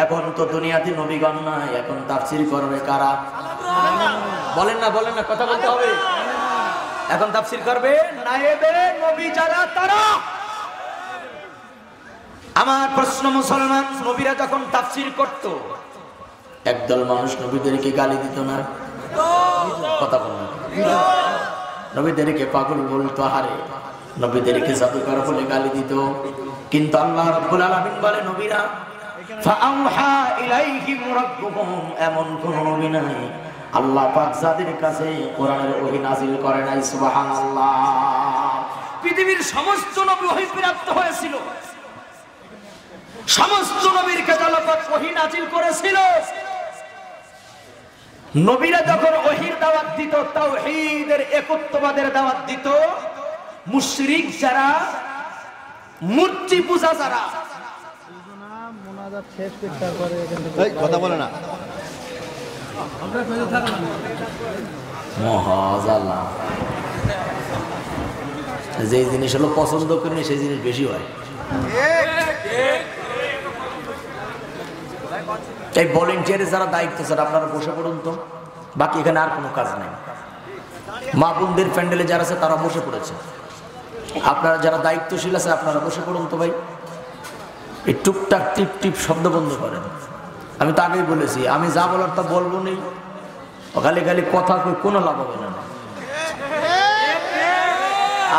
এখন তো দুনিয়াতে নবীগণ নাই, এখন তাফসীর করবে কারা? বলেন না, বলেন না, কথা বলতে হবে। এখন তাফসীর করবে নায়েবে নবী যারা, তারা। আমার প্রশ্ন, মুসলমান নবীরা যখন তাফসীর করত, একদল মানুষ নবীদেরকে গালি দিত না? কথা বলেন। নবীদেরকে পাগল বলতো, হারে নবীদেরকে জাদুকর বলে গালি দিত। কিন্তু আল্লাহ রাব্বুল আলামিন বলে, নবীরা ফাআওহা ইলাইহিম রাব্বুহুম, এমন কোন নবী নাই আল্লাহ পাক যাদের কাছে কোরআনের ওহী নাযিল করে নাই। সুবহানাল্লাহ। পৃথিবীর সমস্ত নবী ওহী প্রাপ্ত হয়েছিল, সমস্ত নবীর কাছে আল্লাহ পাক ওহী নাযিল করেছিল। নবীরা যখন ওহীর দাওয়াত দিত, তাওহীদের একত্ববাদের দাওয়াত দিত, মুশরিক যারা, মূর্তি পূজা যারা, কথা বলে না মহাজালা যে জিনিস হলো পছন্দ করিনি সেই জিনিস বেশি হয়। এই ভলেন্টিয়ারে যারা দায়িত্ব স্যার আপনারা বসে পড়ুন তো, বাকি এখানে আর কোনো কাজ নেই। মা বোনদের প্যান্ডেলে যারা আছে তারা বসে পড়েছে, আপনারা যারা দায়িত্বশীল আছে আপনারা বসে পড়ুন তো ভাই। এই টুকটাক টিপ টিপ শব্দ বন্ধ করেন। আমি তো আগেই বলেছি আমি যা বলার তা বলবো নেই, খালি খালি কথা কই কোনো লাভ হবে না।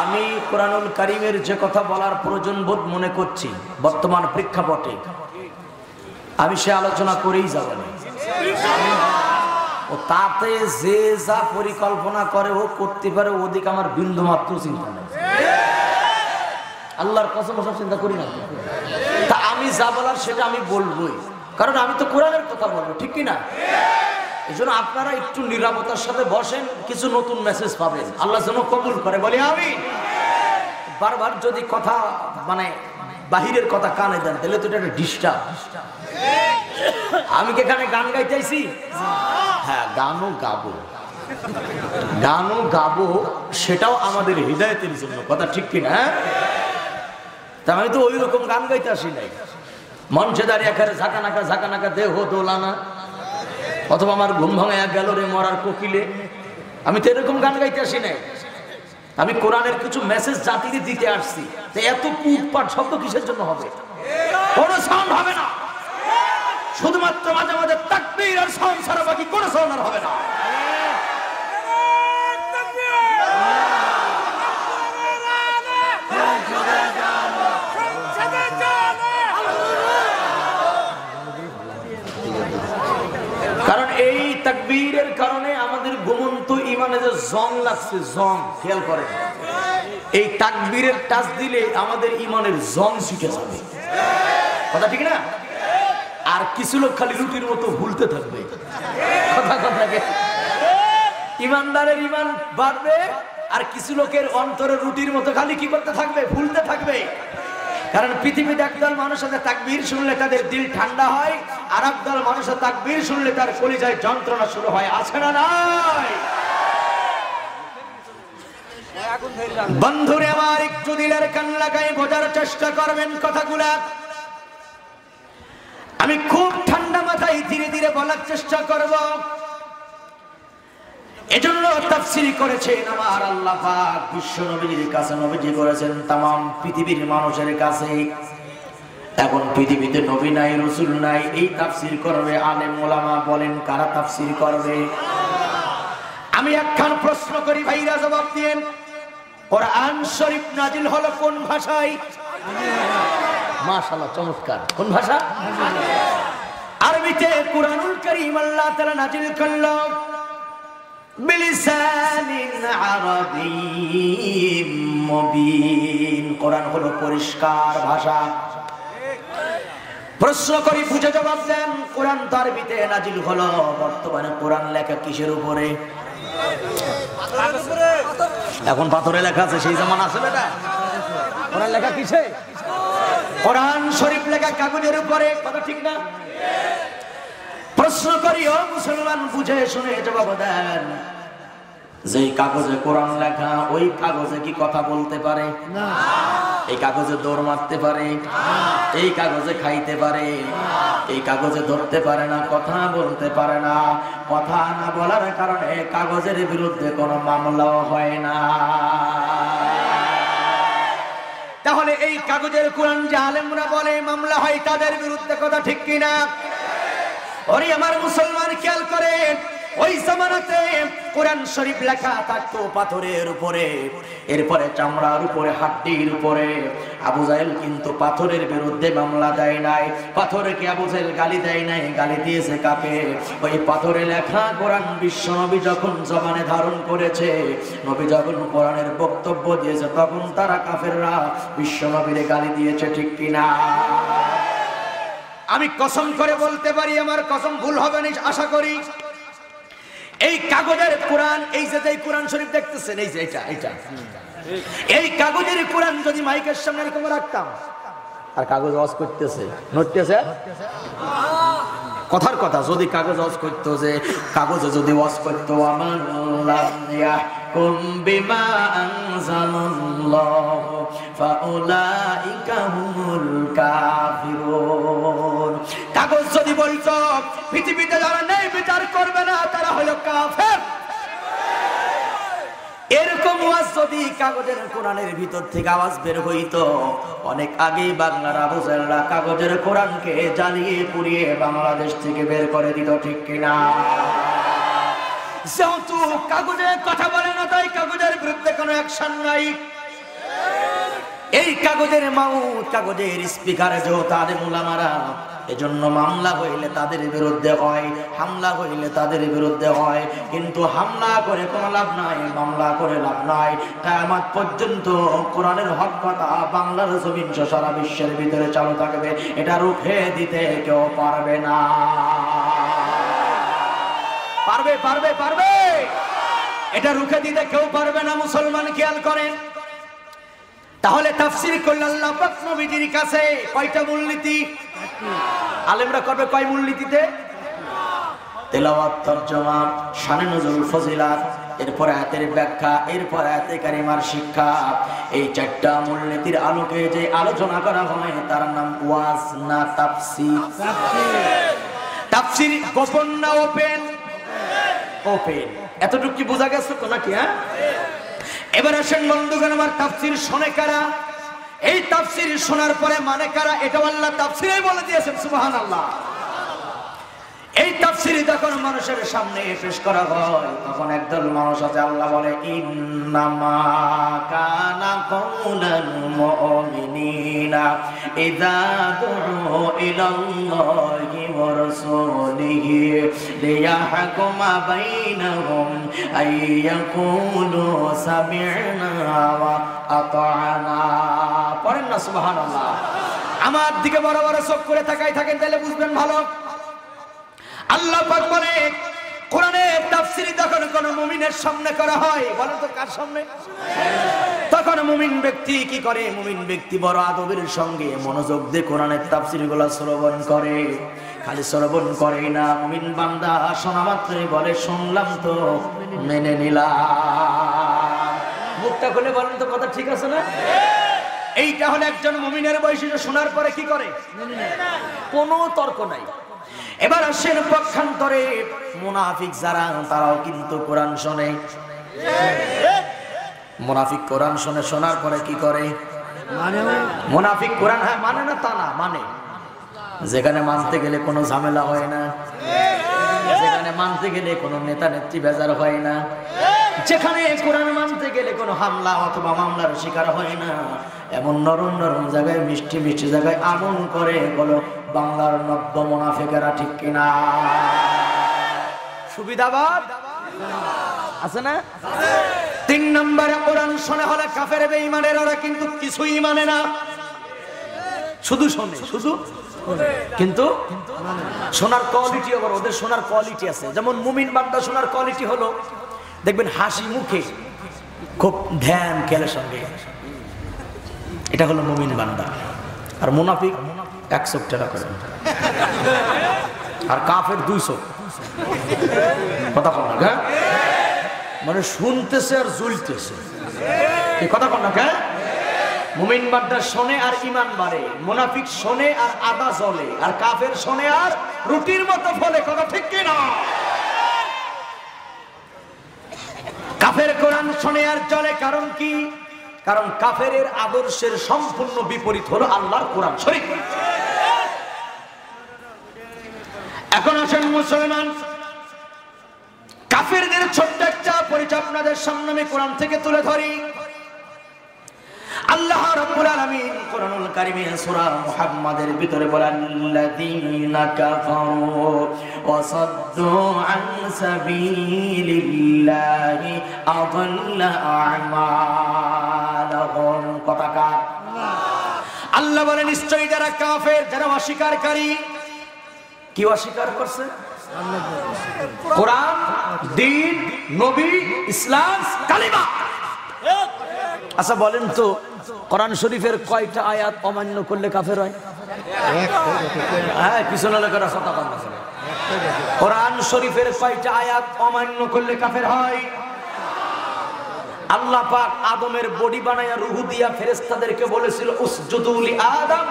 আমি কোরআনুল কারীমের যে কথা বলার প্রয়োজন বোধ মনে করছি বর্তমান প্রেক্ষাপটে, আমি সে আলোচনা করেই যাব না। ও তাতে যে যা পরিকল্পনা করে ও করতে পারে, ওদিকে আমার বিন্দু মাত্র চিন্তা নেই। আল্লাহর কসম সব চিন্তা করি না। তা আমি যা বলার সেটা আমি বলবোই, কারণ আমি তো কোরআনের কথা বলবো, ঠিক কি না? এই জন্য আপনারা একটু নিরাপত্তার সাথে বসেন, কিছু নতুন মেসেজ পাবেন, আল্লাহ যেন কবুল করে বলি আমি। বারবার যদি কথা মানে বাহিরের কথা কানে দেন তাহলে তো এটা একটা ডিস্টার্ব। আমি কি এখানে গান গাইতেছি? হ্যাঁ, গানও গাবো, গানও গাবো, সেটাও আমাদের হৃদয়তের জন্য, কথা ঠিক কিনা? তা আমি তো ওই রকম গান গাইতে আসি নাই, মঞ্চে দাঁড়িয়ে একেবারে ঝাঁকা নাকা দেহ দোলানা, অথবা আমার ঘুম ভাঙাইয়া গেল রে মরার কোকিলে, আমি তো এরকম গান গাইতে আসি নাই। আমি কোরআনের কিছু মেসেজ জাতিকে দিতে আসছি। এত পুটপাট শব্দ কিসের জন্য হবে? কোনো সাউন্ড হবে না, শুধুমাত্র মাঝে মাঝে তাকবীর আর সাউন্ড ছাড়া বাকি কোনো সাউন্ড আর হবে না। কারণ এই তাকবীরের কারণে আমাদের ঘুমন্ত ইমানে যে জং লাগছে, জং খেয়াল করেন, এই তাকবীরের টাচ দিলে আমাদের ইমানের জং শিখে যাবে, কথা ঠিক না? আর কিছু লোক খালি রুটির মতো ভুলতে থাকবে, কথা কথাকে ইমানদারের ইমান বাড়বে, আর কিছু লোকের অন্তরে রুটির মতো খালি কি করতে থাকবে? ভুলতে থাকবে। কারণ পৃথিবীতে একদল মানুষের তাকবীর শুনলে তাদের দিল ঠান্ডা হয়, আর একদল মানুষের তাকবীর শুনলে তার কলিজায় যন্ত্রণা শুরু হয়, আছে না নাই? বন্ধুরে আমার একটু দিলের কান লাগাই বোঝার চেষ্টা করবেন কথাগুলা। আমি খুব ঠান্ডা মাথায় ধীরে ধীরে বলার চেষ্টা করব। এজন্য তাফসীর করেছেন আমার আল্লাহ পাক বিশ্ব নবীর কাছে, নবীজি করেছেন तमाम পৃথিবীর মানুষের কাছে। এখন পৃথিবীতে নবী নাই, রাসূল নাই, এই তাফসীর করবে আলেম ওলামা। বলেন কারা তাফসীর করবে? আমি একখান প্রশ্ন করি, ভাইরা জবাব দেন। কোরআন শরীফ নাজিল হলো কোন ভাষায়? মাশাআল্লাহ, চমৎকার। কোন ভাষা? আরবিতে কুরআনুল কারীম আল্লাহ তাআলা নাজিল করলো বিলিসানিন আরাবিয়্যিম মুবিন। কোরআন হলো পরিষ্কার ভাষা। প্রশ্ন করি, বুঝে জবাব দেন। কোরআন তো আরবিতে নাজিল হলো, বর্তমানে কোরআন লেখা কিসের উপরে? এখন পাথরে লেখা আছে, সেই জামানা আছে বেটা। কোরআন লেখা কিসে? কোরআন শরীফ লেখা কাগজের উপরে, কথা ঠিক না? প্রশ্ন করি, ও মুসলমান, বুঝে শুনে জবাব দেন। যেই কাগজে কোরআন লেখা, ওই কাগজে কি কথা বলতে পারে? না। এই কাগজে দৌড় মারতে পারে? এই কাগজে খাইতে পারে? এই কাগজে ধরতে পারে না, কথা বলতে পারে না। কথা না বলার কারণে কাগজের বিরুদ্ধে কোনো মামলাও হয় না। তাহলে এই কাগজের কোরআন যে আলেমরা বলে মামলা হয় তাদের বিরুদ্ধে, কথা ঠিক কিনা? ওরে আমার মুসলমান, খেয়াল করে, ওই জামানাতে কোরআন শরীফ লেখা থাকতো পাথরের উপরে, এরপরে চামড়ার উপরে, হাড্ডির উপরে। আবু জাহেল কিন্তু পাথরের বিরুদ্ধে মামলা দেয় নাই। পাথরকে আবু জাহেল গালি দেয় নাই, গালি দিয়েছে কাকে? ওই পাথরে লেখা কোরআন বিশ্ব নবী যখন জবানে ধারণ করেছে, নবী যখন কোরআনের বক্তব্য দিয়েছে, তখন তারা কাফেররা বিশ্ব নবীরে গালি দিয়েছে, ঠিক কিনা? আমি কসম করে বলতে পারি, আমার কসম ভুল হবে না আশা করি, এই কাগজের কোরআন, এই যে কোরআন শরীফ দেখতেছেন, এই যে এটা এই কাগজের কোরআন যদি মাইকের সামনে এরকম রাখতাম, আর কাগজ ওয়াজ করতেছে, নড়তেছে। কথার কথা, যদি কাগজ ওয়াজ করতো, যে কাগজে যদি ওয়াজ করতো আমার বিমা আনজালাল্লাহ ফাউলাইকা হুমুল কাফিরুন, কাগজ যদি বলতো পৃথিবীতে যারা নেই বিচার করবে না তারা হলো কাফের, এরকম ওয়াজ যদি কাগজের কোরআনের ভিতর থেকে আওয়াজ বের হইতো, অনেক আগেই বাংলার আবু জাহেলরা কাগজের কোরআনকে জ্বালিয়ে পুড়িয়ে বাংলাদেশ থেকে বের করে দিত, ঠিক কিনা? যেহেতু কাগজে কথা বলে না, তাই কাগজের বিরুদ্ধে কোনো অ্যাকশন নাই। এই কাগজের মাউত, কাগজের স্পিকার যেহেতু আলেম ওলামারা, এজন্য মামলা হইলে তাদের বিরুদ্ধে হয়, হামলা হইলে তাদের বিরুদ্ধে হয়। কিন্তু হামলা করে কোনো লাভ নাই, মামলা করে লাভ নাই। কিয়ামত পর্যন্ত কোরআনের হক কথা বাংলার জমিন সারা বিশ্বের ভিতরে চালু থাকবে, এটা রুখে দিতে কেউ পারবে না। পারবে পারবে পারবে, এটা রুখে দিতে কেউ পারবে না। মুসলমান খেয়াল করেন, তাহলে তাফসীর করলে আল্লাহ পাক নবীজির কাছে কয়টা মূলনীতি আলেমরা করবে? কয় মূলনীতিতে? তেলাওয়াত, তরজমা, শানে নজরুল, ফজিলাত, এরপর আয়াতের ব্যাখ্যা, এরপর আয়াতে কারিমার শিক্ষা। এই চারটা মূলনীতির আলোকে যে আলোচনা করা হয় তার নাম ওয়াজ না তাফসীর? তাফসীর গোপন না ওপেন? ওপেন। এতটুকু কি বোঝা গেছে তো নাকি? হ্যাঁ, এবার আসেন বন্ধুগণ আমার, তাফসীর শোনে কারা? এই তাফসীর শোনার পরে মানে কারা? এটা আল্লাহ তাফসীরে বলে দিয়েছেন, সুবহানাল্লাহ। এই তাফসীর যখন মানুষের সামনে পেশ করা হয়, তখন একদল মানুষ আছে, আল্লাহ বলে ইন্নামা কানা কাউলাল মুমিনিনা ইযা দুউ ইলাল্লাহি ওয়া রাসূলিহি লিয়াহকুমা বাইনাহুম আইয়াকুলু সামি'না ওয়া আতা'না। পড়েন না সুবহানাল্লাহ। আমার দিকে বড় বড় চোখ করে তাকাই থাকেন, তাহলে বুঝবেন ভালো। আল্লাহ পাক বলে, কোরআনের তাফসীর যখন কোন মুমিনের সামনে করা হয়, বলেন তো কার সামনে? তখন মুমিন ব্যক্তি কি করে? মুমিন ব্যক্তি বড় আদবের সঙ্গে মনোযোগ দিয়ে কোরআনের তাফসীরগুলো শ্রবণ করে। খালি শ্রবণ করেই না, মুমিন বান্দা শোনা মাত্রই বলে শুনলাম তো, মেনে নিলাম। মুখটা খুলে বলেন তো কথা ঠিক আছে না? এইটা হলো একজন মুমিনের বৈশিষ্ট্য। শোনার পরে কি করে? কোনো তর্ক নাই। এবার আসেন পক্ষান্তরে মুনাফিক যারা, তারাও কিন্তু কোরআন শোনে। মুনাফিক কোরআন শোনে, শোনার পরে কি করে? মুনাফিক কোরআন হ্যাঁ মানে না তা না, মানে যেখানে মানতে গেলে কোনো ঝামেলা হয় না, যেখানে মানতে গেলে কোনো নেতা নেত্রী বেজার হয় না, যেখানে কোরআন মানতে গেলে কোনো হামলা অথবা মামলার শিকার হয় না, এমন নরম নরম জায়গায়, মিষ্টি মিষ্টি জায়গায় আমল করে বলো বাংলার নব্য মুনাফিকেরা, ঠিক কিনা? সুবিধাবাদ আছে না? 3 নম্বরে কোরআন শোনা হলে কাফের বেঈমানের, ওরা কিন্তু কিছুই মানে না, শুধু শোনে, শুধু কিন্তু শোনার কোয়ালিটি, আবার ওদের শোনার কোয়ালিটি আছে। যেমন মুমিন বান্দা শোনার কোয়ালিটি হলো, দেখবেন হাসি মুখে, খুব ধ্যান খেলে সঙ্গে, এটা হলো মুমিন বান্দা। আর মুনাফিক 1 চোখ টেরা করে, আর কাফের 2 চোখ। কথা কন না, মানে শুনতেছে আর জ্বলতেছে, এই কথা কন না। মুমিন বান্দা শোনে আর ঈমান বাড়ে, মুনাফিক শোনে আর আদা জ্বলে, আর কাফের শোনে আর রুটির মতো ফলে। কথা ঠিক কি না? কাফের কোরআন শোনে আর জ্বলে, কারণ কি? কারণ কাফের আদর্শের সম্পূর্ণ বিপরীত হলো আল্লাহর কোরআন শরীফ। এখন আসেন মুসলমান, কাফেরদের ছোট্ট একটা পরিচয় আপনাদের সামনে আমি কোরআন থেকে তুলে ধরি। আল্লাহ রাব্বুল আলামিন কোরআনুল কারীমে সূরা মুহাম্মাদের ভিতরে বলেন, আল্লাযীনা কাফারু ওয়া সাদ্দু আন সাবিলিল্লাহি আযাল্লা আমালাহুম। কথাটা আল্লাহ বলেন, নিশ্চয়ই যারা কাফের, যারা অস্বীকারী, কি অস্বীকার করছে? কোরআন, দ্বীন, নবী, ইসলাম, কালিমা। আচ্ছা বলেন তো, কোরআন শরীফের কয়টা আয়াত অমান্য করলে কাফের হয়? হ্যাঁ, পিছনে লোকেরা কথা কম আছে। কোরআন শরীফের কয়টা আয়াত অমান্য করলে কাফের হয়? আল্লাহ পাক আদমের বডি বানায়া রূহ দিয়া ফেরেশতাদেরকে বলেছিল উসজুদু লি আদম,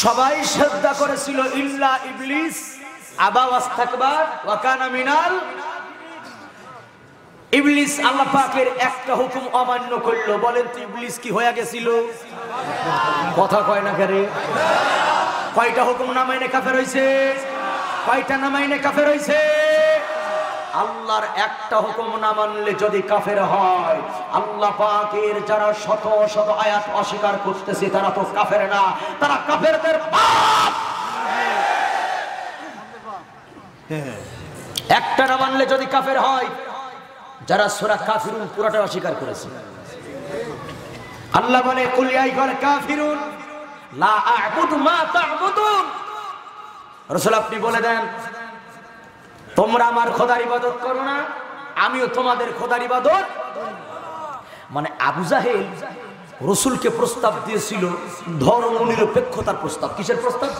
সবাই সিজদা করেছিল ইল্লা ইবলিস আবা ওয়াস্তাকবার ওয়া কানা মিনাল। ইবলিস আল্লাহ পাকের একটা হুকুম অমান্য করলো। বলেন তো ইবলিস কি হয়ে গেছিল? কথা কয় না করে। কয়টা হুকুম না মাইনে কাফের হইছে? কয়টা না মাইনে কাফের হইছে? আল্লাহর একটা হুকুম না মানলে যদি কাফের হয়, আল্লাহ পাকের যারা শত শত আয়াত অস্বীকার করতেছে তারা তো কাফের না, তারা কাফেরদের বাপ। একটা না মানলে যদি কাফের হয়, যারা সূরা কাফিরুন পুরোটা অস্বীকার করেছে। আল্লাহ বলে কুল ইয়া আইয়ুহাল কাফিরুন লা আ'বুদু মা তা'বুদুন। রাসূল আপনি বলে দেন তোমরা আমার খোদার ইবাদত করো না, আমিও তোমাদের খোদার ইবাদত। মানে আবু জাহেল রাসূলকে প্রস্তাব দিয়েছিল ধর্ম নিরপেক্ষতার প্রস্তাব। কিসের প্রস্তাব?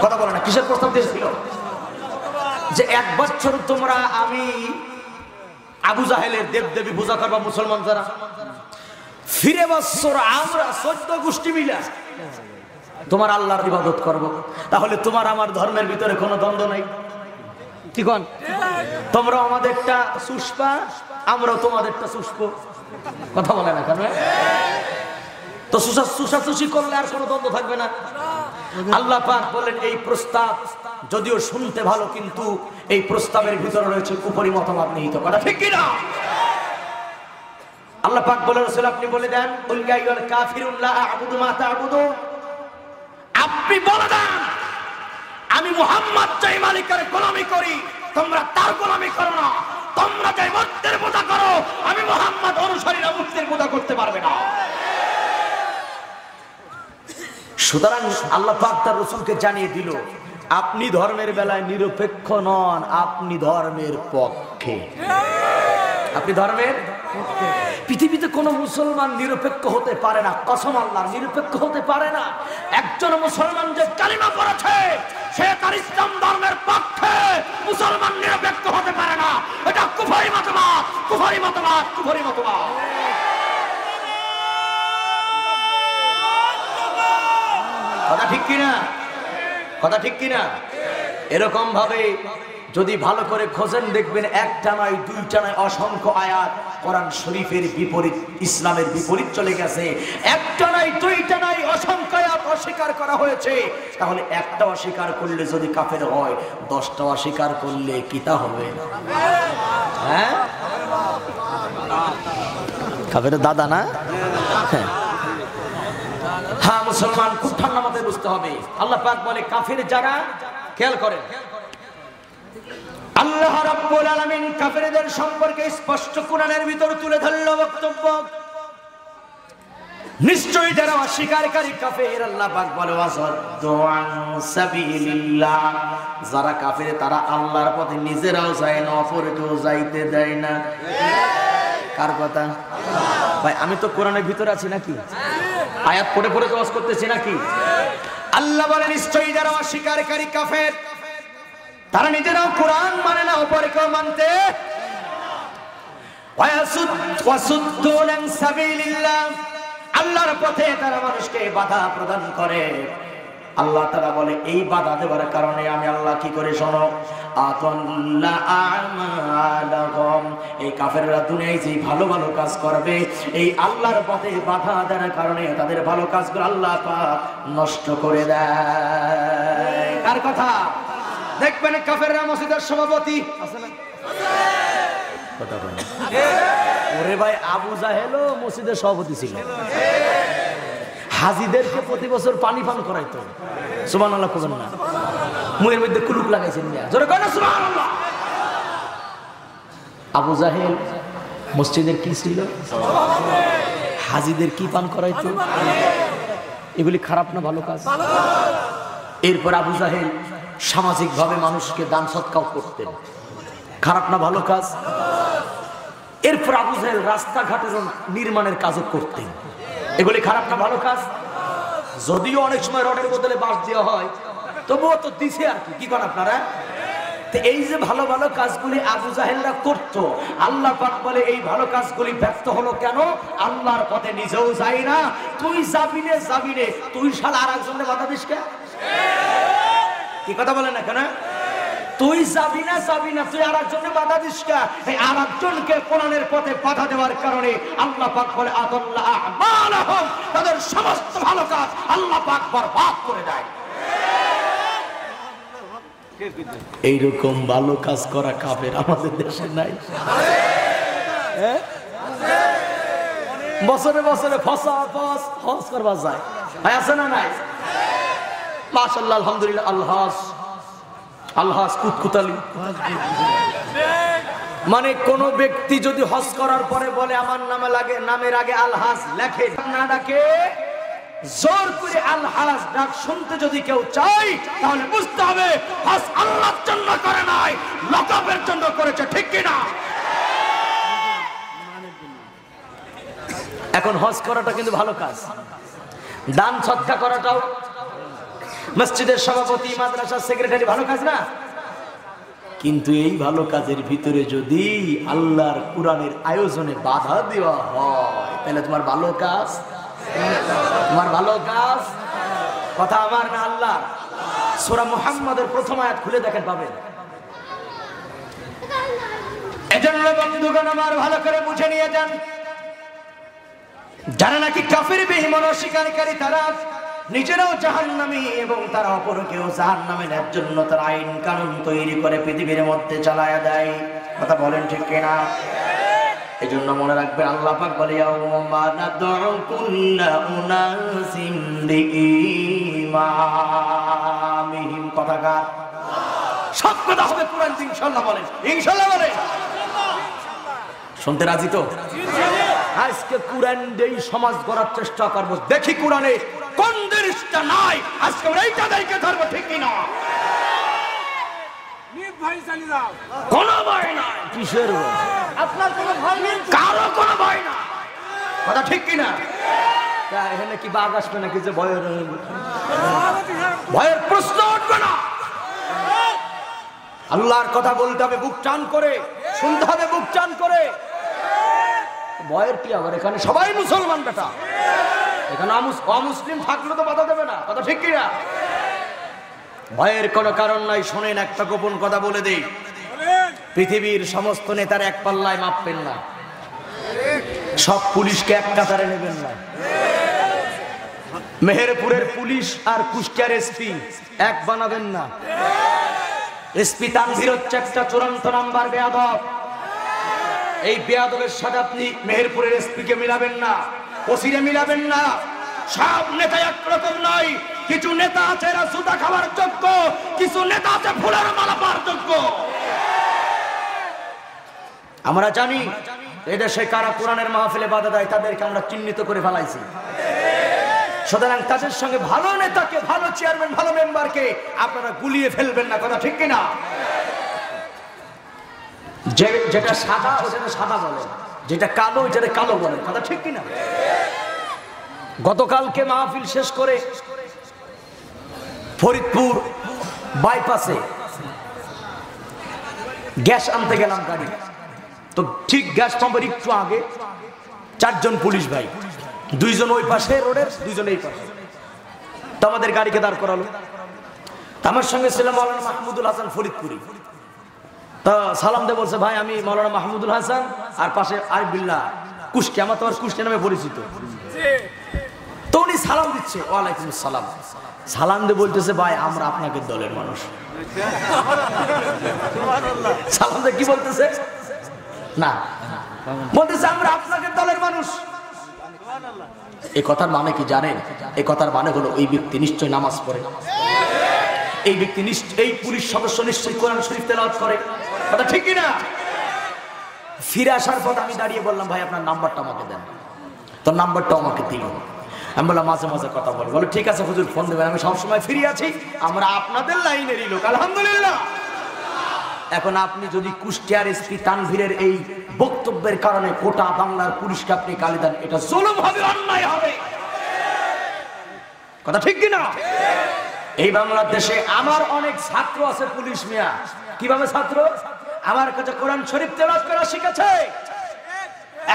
কথা বলে না। কিসের প্রস্তাব দিয়েছিল? যে এক বছর তোমরা আমি আবু জাহেলের দেবদেবী পূজা করবা মুসলমান যারা, ফিরে বছর আমরা 14 গোষ্ঠী মিলা তোমার আল্লাহর ইবাদত করব। তাহলে তোমার আমার ধর্মের ভিতরে কোনো দ্বন্দ্ব নাই। ঠিক আছে? তোমরা আমাদেরটা সুষ্পা, আমরাও তোমাদেরটা সুষ্প। কথা বলে না কেন? তো সুসাসুসি করলে আর কোনো দ্বন্দ্ব থাকবে না। আল্লাহ পাক বলেন এই প্রস্তাব যদিও শুনতে ভালো, কিন্তু এই প্রস্তাবের ভিতরে রয়েছে কুফরি মতবাদ নিহিত করা। ঠিক কি না? আল্লাহ পাক বলেন রাসূল আপনি বলে দেন কুল ইয়া আইয়ুহাল কাফিরুন লা আ'বুদু মা তা'বুদুন। আপনি বলে দেন আমি মুহাম্মদ যেই মালিকের গোলামি করি তোমরা তার গোলামি করো না। তোমরা যে মূর্তির পূজা করো আমি মুহাম্মদ অনুসারীরা মূর্তির পূজা করতে পারবে না। সুতরাং আল্লাহ পাক তার রাসূলকে জানিয়ে দিল আপনি ধর্মের বেলায় নিরপেক্ষ নন, আপনি ধর্মের পক্ষে। আপনি ধর্মের পক্ষে। পৃথিবীতে কোন মুসলমান নিরপেক্ষ হতে পারে না। কসম আল্লাহর, নিরপেক্ষ হতে পারে না। একজন মুসলমান যে কালিমা পড়েছে সে তার ইসলাম ধর্মের পক্ষে, মুসলমান নিরপেক্ষ হতে পারে না। এটা কুফরি মতবাদ, কুফরি মতবাদ, কুফরি মতবাদ। কথা ঠিক কিনা? কথা ঠিক কিনা? এরকম ভাবে যদি ভালো করে খোঁজেন দেখবেন একটা নয় দুইটা নয় অসংখ্য আয়াত কোরআন শরীফের বিপরীত, ইসলামের বিপরীত চলে গেছে। একটা নয় দুইটা নয় অসংখ্য আয়াত অস্বীকার করা হয়েছে। তাহলে একটা অস্বীকার করলে যদি কাফের হয়, 10টা অস্বীকার করলে কি তা হবে? হ্যাঁ, কাফের দাদা না? হ্যাঁ, মুসলমান খুব ঠান্ডা মাথায় বুঝতে হবে। আল্লাহ পাক বলে কাফের যারা, খেয়াল করেন আল্লাহ রাব্বুল আলামিন কাফেরদের সম্পর্কে স্পষ্ট কোরআনের ভিতর তুলে ধরল বক্তব্য। নিশ্চয়ই যারা অস্বীকারী কাফের, আল্লাহ পাক বলে ওয়াসাদ্দু আন সাবিলিল্লাহ, যারা কাফের তারা আল্লাহর পথে নিজেরাও যায় না, অপরকেও যাইতে দেয় না। কার কথা? ভাই আমি তো কোরআনের ভিতরে আছি নাকি? আয়াত পড়ে পড়ে ওয়াজ করতেছি নাকি? আল্লাহ বলেন নিশ্চয়ই যারা অস্বীকারী কাফের তারা নিজেরাও কোরআন মানে না, অপরকেও মানতে। ওয়াসুদ্দুন আন সাবিলিল্লাহ, আল্লাহর পথে তারা মানুষকে বাধা প্রদান করে। আল্লাহ তাআলা বলে এই বাধা দেওয়ার কারণে আমি আল্লাহ কি করে শোনো, আতাল্লা আমালাহুম, এই কাফেররা দুনিয়ায় যে ভালো ভালো কাজ করবে এই আল্লাহর পথে বাধা দেওয়ার কারণে তাদের ভালো কাজগুলো আল্লাহ পাক নষ্ট করে দেয়। কার কথা? দেখবেন কাফেররা মসজিদের সভাপতি আছে না? কথা বলেন। ওরে ভাই আবু জাহেলও মসজিদের সভাপতি ছিল। হাজীদেরকে প্রতি বছর পানি পান করাইতো। সুবহানাল্লাহ কবেন না? মুখের মধ্যে কুলুপ লাগাইছেন না, জোরে কয় না সুবহানাল্লাহ। আবু জাহেল মসজিদের কি ছিল? হাজীদের কি পান করাইতো? এগুলি খারাপ না ভালো কাজ? এরপর আবু জাহেল সামাজিক ভাবে মানুষকে দান সৎকার করতেন। খারাপ না ভালো কাজ? এরপর আবু জাহেল রাস্তাঘাটের নির্মাণের কাজও করতেন। এগুলি খারাপ না ভালো কাজ? যদিও অনেক সময় রডের বদলে বাঁশ দেওয়া হয়, তবুও তো দিছে আর কি। কি করেন আপনারা? এই যে ভালো ভালো কাজগুলি আবু জাহেলরা করতো, আল্লাহ পাক বলে এই ভালো কাজগুলি ব্যর্থ হলো কেন? আল্লাহর পথে নিজেও যাই না। তুই যাবি নে, তুই শালা আর একজনের বাধা দিস কে? কি কথা বলে না কেন? তুই যাবি না, তুই আর একজনের বাধা দিস কে? এই আর একজনকে কোরআনের পথে বাধা দেওয়ার কারণে আল্লাহ পাক বলে আদাল্লাহ আমালহুম, তাদের সমস্ত ভালো কাজ আল্লাহ পাক বরবাদ করে দেয়। এইরকম ভালো কাজ করা কাফের আমাদের দেশে নাই। বছরে বছরে হজ করবা যায়, আছে না নাই? মাশাআল্লাহ, আলহামদুলিল্লাহ। আলহাজ কুতকুতালি মানে কোন ব্যক্তি যদি হজ করার পরে বলে আমার নামের আগে আলহাজ লেখে না, ডাকে জোর করে আলহাজ ডাক শুনতে যদি কেউ চাই, তাহলে বুঝতে হবে হজ আল্লাহর জন্য করে নাই, লকাবের জন্য করেছে। ঠিক কিনা? এখন হজ করাটা কিন্তু ভালো কাজ, দান সদকা করাটাও, মসজিদের সভাপতি, মাদ্রাসার সেক্রেটারি ভালো কাজ না? কিন্তু এই ভালো কাজের ভিতরে যদি আল্লাহর কোরআনের আয়োজনে বাধা দেওয়া হয়, তাহলে তোমার ভালো কাজ কথা আমার না আল্লাহ। সূরা মুহাম্মাদের প্রথম আয়াত খুলে দেখেন, পাবেন। এজন্য বন্ধুগণ আমার ভালো করে বুঝে নিয়ে যান, যারা নাকি কাফির বেঈমান অস্বীকারী তারা নিজেরাও জাহান্নামী এবং তারা অপরকেও জাহান্নামে নেওয়ার জন্য তারা আইন কানুন তৈরি করে পৃথিবীর মধ্যে চালায়া দেয়। কথা বলেন ঠিক কিনা? এই জন্য মনে রাখবেন আল্লাহ পাক বলে ইয়াউমা নাদউ কুল্লা উনাসিম বিইমামিহিম। কথাকার সব কথা হবে কোরআন ইনশাআল্লাহ বলেন, ইনশাআল্লাহ বলেন। শুনতে রাজি তো? আজকে কোরআন দিয়ে সমাজ গড়ার চেষ্টা করব, দেখি কোরআনে কোন জিনিসটা নাই আজকে আমরা এইটা দেখে ধরব। ঠিক কিনা? ভাই চালিয়ে দাও, কোন ভয় নাই। কিসের ভয়? আপনার কোন ভয় নেই, কারো কোন ভয় না। কথা ঠিক কিনা? এখানে কি বাঘ আসবে নাকি যে ভয়ের প্রশ্ন উঠবে না? আল্লাহর কথা বলতে হবে বুক টান করে, শুনতে হবে বুক টান করে। ভয়ের কি আবার? এখানে সবাই মুসলমান বেটা, এখানে অমুসলিম থাকলে তো বাধা দেবে না। কথা ঠিক কিনা? ভয়ের কোনো কারণ নাই। শোনেন, একটা গোপন কথা বলে দেই, পৃথিবীর সমস্ত নেতার এক পাল্লায় মাপবেন না, সব পুলিশকে এক কাতারে নেবেন না। মেহেরপুরের পুলিশ আর কুষ্টিয়ার এসপি এক বানাবেন না। এসপি তানভীর হচ্ছে একটা চূড়ান্ত নাম্বার বেয়াদব। এই বেয়াদবের সাথে আপনি মেহেরপুরের এসপি কে মিলাবেন না, ওসিরে মিলাবেন না। সব নেতা একরকম নয়, কিছু নেতা আছে এরা সুতা খাওয়ার যোগ্য, কিছু নেতা আছে ফুলের মালা পাওয়ার যোগ্য। আমরা জানি এদেশে কারা কোরআনের মাহফিলে বাধা দেয় তাদেরকে আমরা চিহ্নিত করে ফেলাইছি। সুতরাং তাদের সঙ্গে ভালো নেতাকে, ভালো চেয়ারম্যান, ভালো মেম্বারকে আপনারা গুলিয়ে ফেলবেন না। কথা ঠিক কিনা? যেটা সাদা ওটা সাদা বলে, যেটা কালো ওইটা কালো বলে। কথা ঠিক কিনা? গতকালকে মাহফিল শেষ করে ফরিদপুর বাইপাসে গ্যাস আনতে গেলাম গাড়ি, তো ঠিক গ্যাস পাম্পের একটু আগে চারজন পুলিশ ভাই, দুইজন ওই পাশে রোডের, দুইজন এই পাশে, তো আমাদের গাড়িকে দাঁড় করালো। আমার সঙ্গে ছিল মাওলানা মাহমুদুল হাসান ফরিদপুরি। তা সালাম দিয়ে বলছে, ভাই আমি মাওলানা মাহমুদুল হাসান, আর পাশে আরিফুল্লাহ কুষ্টি, আমার তোমার কুষ্টি নামে পরিচিত। তো উনি সালাম দিচ্ছে, ওয়ালাইকুম সালাম। সালাম দিয়ে বলতেছে, ভাই আমরা আপনাকে দলের মানুষ। সালাম দিয়ে কি বলতেছে? না, বলতেছে আমরা আপনাকে দলের মানুষ। এই কথার মানে কি জানেন? এই কথার মানে হলো এই ব্যক্তি নিশ্চয় নামাজ পড়ে, এই ব্যক্তি এই পুলিশ সদস্য নিশ্চয়ই কোরআন শরীফ তেলাওয়াত করে। কথা ঠিক কিনা? ফিরে আসার পর আমি দাঁড়িয়ে বললাম, ভাই আপনার নাম্বারটা আমাকে দেন। তো নাম্বারটা আমাকে দিল। আমি বললাম মাঝে মাঝে কথা বল। বলে ঠিক আছে হুজুর, ফোন দেবেন, আমি সবসময় ফ্রি আছি, আমরা আপনাদের লাইনেরই লোক। আলহামদুলিল্লাহ। এখন আপনি যদি কুষ্টিয়ার এসপি তানভীরের এই বক্তব্যের কারণে গোটা বাংলার পুলিশকে আপনি গালি দেন, এটা জুলুম হবে, অন্যায় হবে। কথা ঠিক কিনা? এই বাংলাদেশে আমার অনেক ছাত্র আছে পুলিশ মিয়া। কিভাবে ছাত্র? আমার কাছে কোরআন শরীফ তেলাওয়াত করা শিখেছে,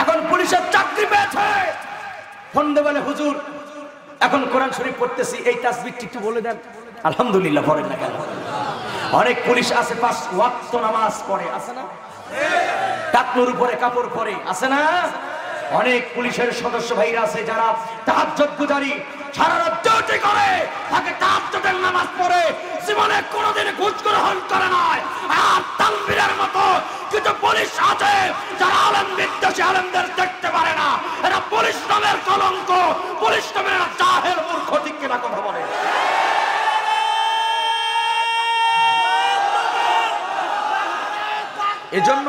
এখন পুলিশের চাকরি পেয়েছে। ফোন দিয়ে বলে হুজুর এখন কোরআন শরীফ পড়তেছি, এই তাসবিহটি একটু বলে দেন। আলহামদুলিল্লাহ পড়েন না কেন? অনেক পুলিশ আছে 5 ওয়াক্ত নামাজ পড়ে, আছে না? টাকনুর উপরে কাপড় পরে, আছে না? অনেক পুলিশের সদস্য ভাইরা আছে যারা তাহাজ্জুদ গুজারি, সারা রাত ডিউটি করে, তাকে তাহাজ্জুদের নামাজ পড়ে, জীবনে কোনোদিন ঘুষ গ্রহণ করে নাই। আর তানভীরের মতো কিছু পুলিশ আছে যারা আলেম বিদ্বেষী আলেমদের দেখতে পারে না। এরা পুলিশ নামের কলঙ্ক, পুলিশ নামের জাহেল মূর্খ। ঠিক কিনা কথা বলে? এজন্য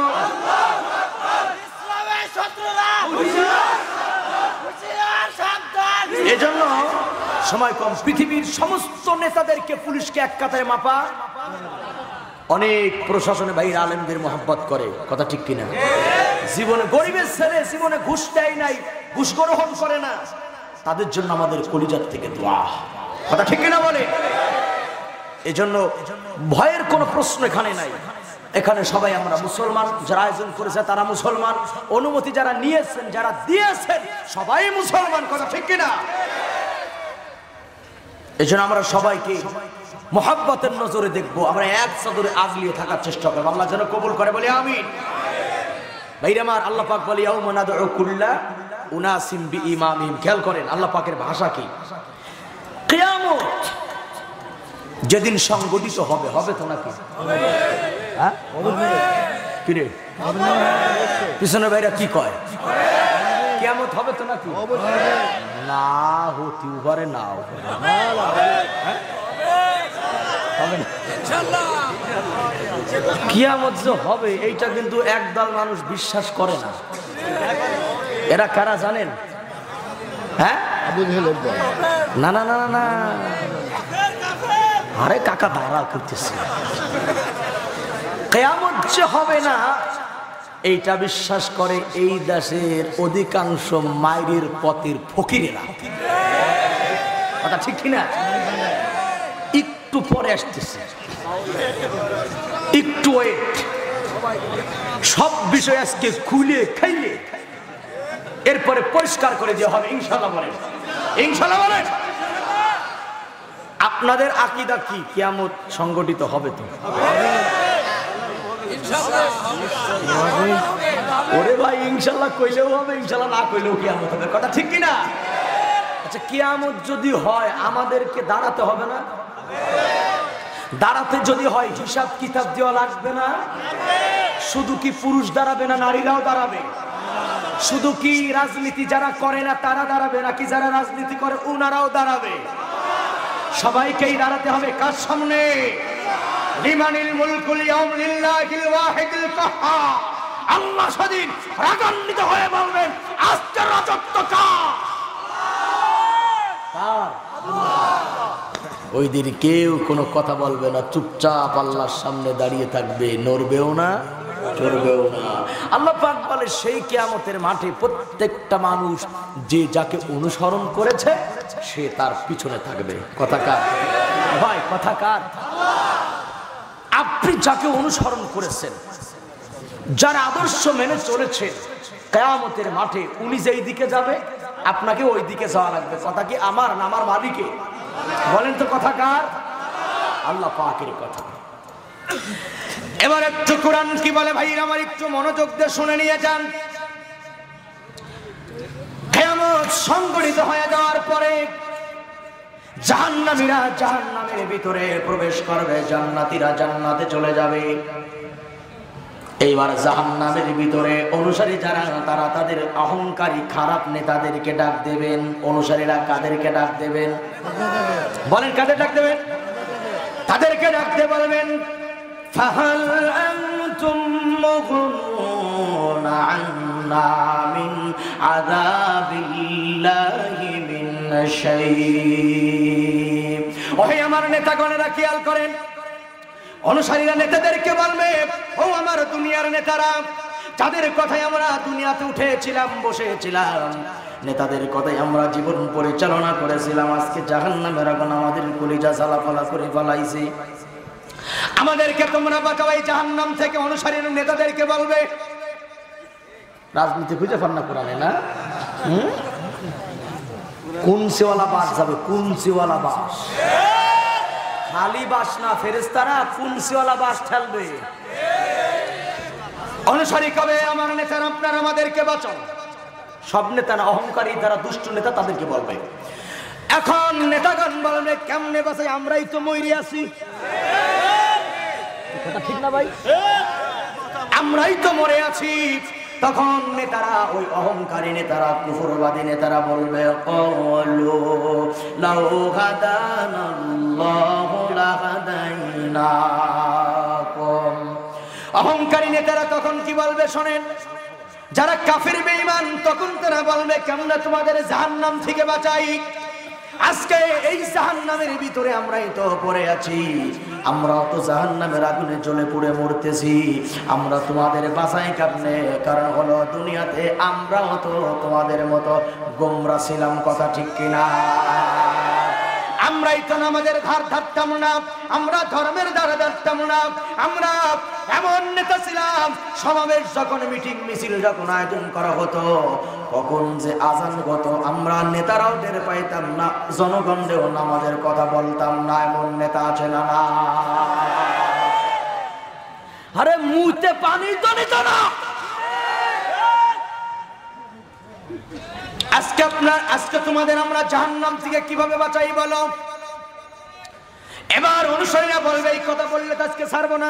এজন্য সময় কম, পৃথিবীর সমস্ত নেতাদেরকে পুলিশকে এক কাতারে মাপা। অনেক প্রশাসনে ভাই আলেমদের মহব্বত করে, কথা ঠিক কিনা? জীবনে গরিবের ছেলে জীবনে ঘুষ দেয় নাই, ঘুষ গ্রহণ করে না, তাদের জন্য আমাদের কলিজার থেকে দোয়া, কথা ঠিক কিনা বলে? এজন্য ভয়ের কোনো প্রশ্ন এখানে নাই। এখানে সবাই আমরা মুসলমান, যারা আয়োজন করেছে তারা মুসলমান, অনুমতি যারা নিয়েছেন যারা দিয়েছেন সবাই মুসলমান, কথা ঠিক কিনা? এজন্য আমরা সবাইকে মোহাব্বতের নজরে দেখবো, আমরা এক চাদরে আগলিয়ে থাকার চেষ্টা করবো। আল্লাহ যেন কবুল করে, বলি আমিন। ভাইরা আমার, আল্লাহ পাক বলে ইয়াউমা নাদউ কুল্লা উনাসিম বিইমামিহিম। খেয়াল করেন আল্লাহ পাকের ভাষা কি। কিয়ামত যেদিন সংগঠিত হবে, হবে তো নাকি? হ্যাঁ কি রে পিছনে ভাইরা কি কয়? কিয়ামত হবে তো নাকি? না হতে পারে, না কিয়ামত যে হবে এইটা কিন্তু একদল মানুষ বিশ্বাস করে না। এরা কারা জানেন? হ্যাঁ না না না না, আরে কাকা দাঁড়া করতেছে। কিয়ামত যে হবে না এইটা বিশ্বাস করে এই দেশের অধিকাংশ মায়ের পথের ফকিরেরা, কথা ঠিক কিনা? একটু পরে আসতেছে, একটু ওয়েট, সব বিষয় আজকে খুলে খাইলে এরপরে পরিষ্কার করে দেওয়া হবে ইনশাআল্লাহ। বলেন ইনশাআল্লাহ বলেন। আপনাদের আকীদা কি কিয়ামত সংগঠিত হবে তো? ওরে ভাই ইনশাআল্লাহ কইলেও হবে, ইনশাআল্লাহ না কইলেও কিয়ামত হবে, কথা ঠিক কিনা? আচ্ছা কিয়ামত যদি হয় আমাদেরকে দাঁড়াতে হবে না? দাঁড়াতে যদি হয় হিসাব কিতাব দেওয়া লাগবে না? শুধু কি পুরুষ দাঁড়াবে না নারীরাও দাঁড়াবে? শুধু কি রাজনীতি যারা করে না তারা দাঁড়াবে, নাকি যারা রাজনীতি করে ওনারাও দাঁড়াবে? সবাইকেই দাঁড়াতে হবে কার সামনে? লিমানিল মুলকুল ইয়াউম লিল্লাহিল ওয়াহিদিল কাহ্হার। আল্লাহ সেদিন রাগান্বিত হয়ে বলবেন আজকের রাজত্ব কার? ওই দিন কেউ কোনো কথা বলবে না, চুপচাপ আল্লাহর সামনে দাঁড়িয়ে থাকবে, নড়বেও না চড়বেও না। আল্লাহ পাক বলে সেই কিয়ামতের মাঠে প্রত্যেকটা মানুষ যে যাকে অনুসরণ করেছে সে তার পিছনে থাকবে। কথা কার ভাই? কথা কার? আপনি যাকে অনুসরণ করেছেন, যার আদর্শ মেনে চলেছেন, কিয়ামতের মাঠে উনি যেই দিকে যাবে আপনাকে ওই দিকে যাওয়া লাগবে। কথা কি আমার না আমার মালিকে? বলেন তো কথা কার? আল্লাহ পাকের কথা। এবার একটু কোরআন কি বলে ভাই আমার একটু মনোযোগ দিয়ে শুনে নিয়ে যান। কিয়ামত সংগঠিত হয়ে যাওয়ার পরে জাহান্নামীরা জাহান্নামের ভিতরে প্রবেশ করবে, জান্নাতীরা জান্নাতে চলে যাবে। এইবার জাহান্নামের ভিতরে অনুসারী যারা তারা তাদের অহংকারী খারাপ নেতাদেরকে ডাক দেবেন। অনুসারীরা কাদেরকে ডাক দেবেন? বলেন কাদের ডাক দেবেন? তাদেরকে ডাকতে বলবেন ফাহাল আনতুম মুগনুনা আন্না মিন আযাবিল্লাহি মিন শাই। ওহে আমার নেতাগণেরা খেয়াল করেন, অনুসারীরা নেতাদেরকে বলবে, ও আমার দুনিয়ার নেতারা, যাদের কথায় আমরা দুনিয়াতে উঠেছিলাম, বসেছিলাম, নেতাদের কথাই আমরা জীবন পরিচালনা করেছিলাম, আজকে জাহান্নামের আগুন আমাদের কলিজা জ্বালাপালা করে ফেলাইছে, আমাদেরকে তোমরা বাঁচাও এই জাহান্নাম থেকে। অনুসারীর নেতাদেরকে বলবে, রাজনীতি খুঁজে পান না কোরআনে না? কোন সেওয়ালা বাস যাবে? কোন সেওয়ালা বাস? খালি বাস না, ফেরেশতারা কোন সেওয়ালা বাস ঠেলবে? অনুসারী কবে, আমার নেতারা আপনারা আমাদেরকে বাঁচাও। সব নেতা না, অহংকারী তারা দুষ্ট নেতা, তাদেরকে বলবে। এখন নেতাগণ বলবে, কেমনে বাঁচাই, আমরাই তো মইরে আছি। কথা ঠিক না ভাই? আমরাই তো মরে আছি। তখন নেতারা, ওই অহংকারী নেতারা, কুফরবাদী নেতারা বলবে, ক্বালু লাউ হাদানাল্লাহু লাহাদাইনাকুম। অহংকারী নেতারা তখন কি বলবে শোনেন, যারা কাফির বেঈমান, তখন তারা বলবে, কেমনে তোমাদের জাহান্নাম থেকে বাঁচাই। আজকে এই জাহান্নামের ভিতরে আমরাই তো পড়ে আছি, আমরাও তো জাহান্নামের আগুনে জ্বলে পুড়ে মরতেছি, আমরা তোমাদের বাঁচাই কেমনে? কারণ হলো দুনিয়াতে আমরাও তো তোমাদের মতো গোমরা ছিলাম, কথা ঠিক কিনা? আমরাই তো নামাজের ধার ধারতাম না, আমরা ধর্মের ধারে ধারতাম না, আমরা এমন নেতা ছিলাম, সমাবেশ যখন, মিটিং মিছিল যখন আয়োজন করা হতো, কখন যে আজান হতো আমরা নেতারাও টের পাইতাম না, জনগণেও নামাজের কথা বলতাম না, এমন নেতা আছে না? না, আরে মুইতে পানি তো নিত না। আজকে তোমাদের আমরা জাহান্নাম থেকে কিভাবে বাঁচাই বলো? এবার অনুসারীরা বলবে, এই কথা বললে তো আজকে ছাড়বো না,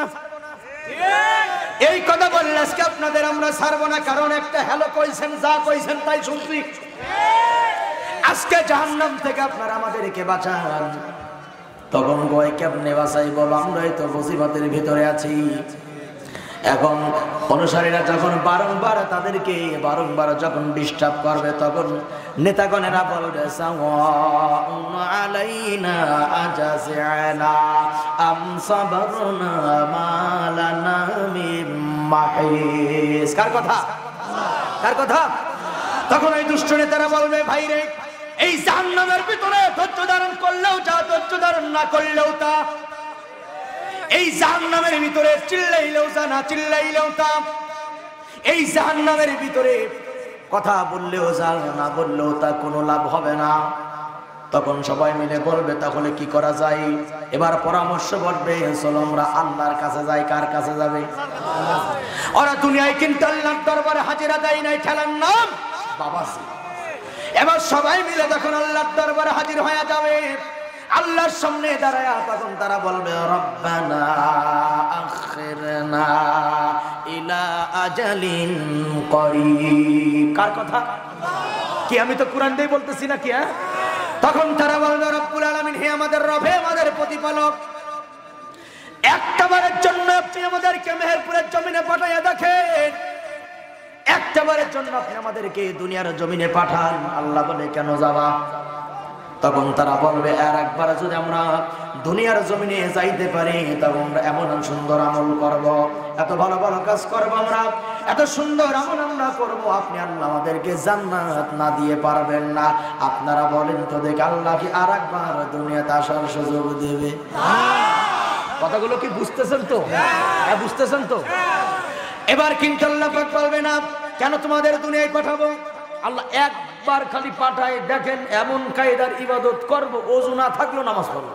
এই কথা বললে আজকে আপনাদের আমরা ছাড়বো না, কারণ একটা হ্যালো কইছেন, যা কইছেন তাই শুনছি, আজকে জাহান্নাম থেকে আপনারা আমাদেরকে বাঁচান। তখন কয়, কেমনে বাঁচাই বলো, আমরাই তো মুসিবতের ভিতরে আছি। এখন অনুসারীরা যখন বারংবার তাদেরকে যখন ডিস্টার্ব করবে, তখন নেতাগণেরা বলবে, সাওয়াউন আলাইনা আজাসিনা আম সাবরনা মা লানা মিন মাহিস। কার কথা? কার কথা? তখন এই দুষ্ট নেতারা বলবে, ভাই রে, এই জাহান্নামের ভিতরে ধৈর্য ধারণ করলেও যা, ধৈর্য ধারণ না করলেও তা, এই জাহান্নামের ভিতরে চিল্লাইলেও যা, না চিল্লাইলেও তা, এই জাহান্নামের ভিতরে কথা বললেও যা, না বললেও তা, কোনো লাভ হবে না। তখন সবাই মিলে বলবে, তাহলে কি করা যায়? এবার পরামর্শ করবে, চলো আমরা আল্লাহর কাছে যাই। কার কাছে যাবে? ওরা দুনিয়ায় কিন্তু আল্লাহর দরবারে হাজিরা দেয় নাই, খেলার নাম বাবাজি। এবার সবাই মিলে যখন আল্লাহর দরবারে হাজির হয়ে যাবে, আল্লাহর সামনে দাঁড়ায়, তখন তারা বলবে, রব্বানা আখিরনা ইলা আজালিন করিব। কার কথা? কি আমি তো কোরআন দিয়ে বলতেছি নাকি? তখন তারা বলবে, রব্বুল আলামিন, হে আমাদের রব, হে আমাদের প্রতিপালক, একটাবারের জন্য আপনি আমাদেরকে মেহেরপুরের জমিনে পাঠাইয়া দেখেন, একটাবারের জন্য আপনি আমাদেরকে দুনিয়ার জমিনে পাঠান। আল্লাহ বলে, কেন যাবা? তখন তারা বলবে, আর একবার যদি আমরা দুনিয়ার জমিনে যাইতে পারি, তখন আমরা এমন সুন্দর আমল করব, এত ভালো ভালো কাজ করব, আমরা এত সুন্দর আমল আমরা করব, আপনি আল্লাহ আমাদেরকে জান্নাত না দিয়ে পারবেন না। আপনারা বলেন তো দেখ, আল্লাহ কি আর একবার দুনিয়াতে আসার সুযোগ দেবে? কথাগুলো কি বুঝতেছেন তো? হ্যাঁ, বুঝতেছেন তো? এবার কিন্তু আল্লাহ পাক বলবে না, কেন তোমাদের দুনিয়ায় পাঠাবো? আল্লাহ একবার খালি পাঠায় দেখেন, এমন কায়দার ইবাদত করব, ওযু না থাকলো নামাজ পড়বো।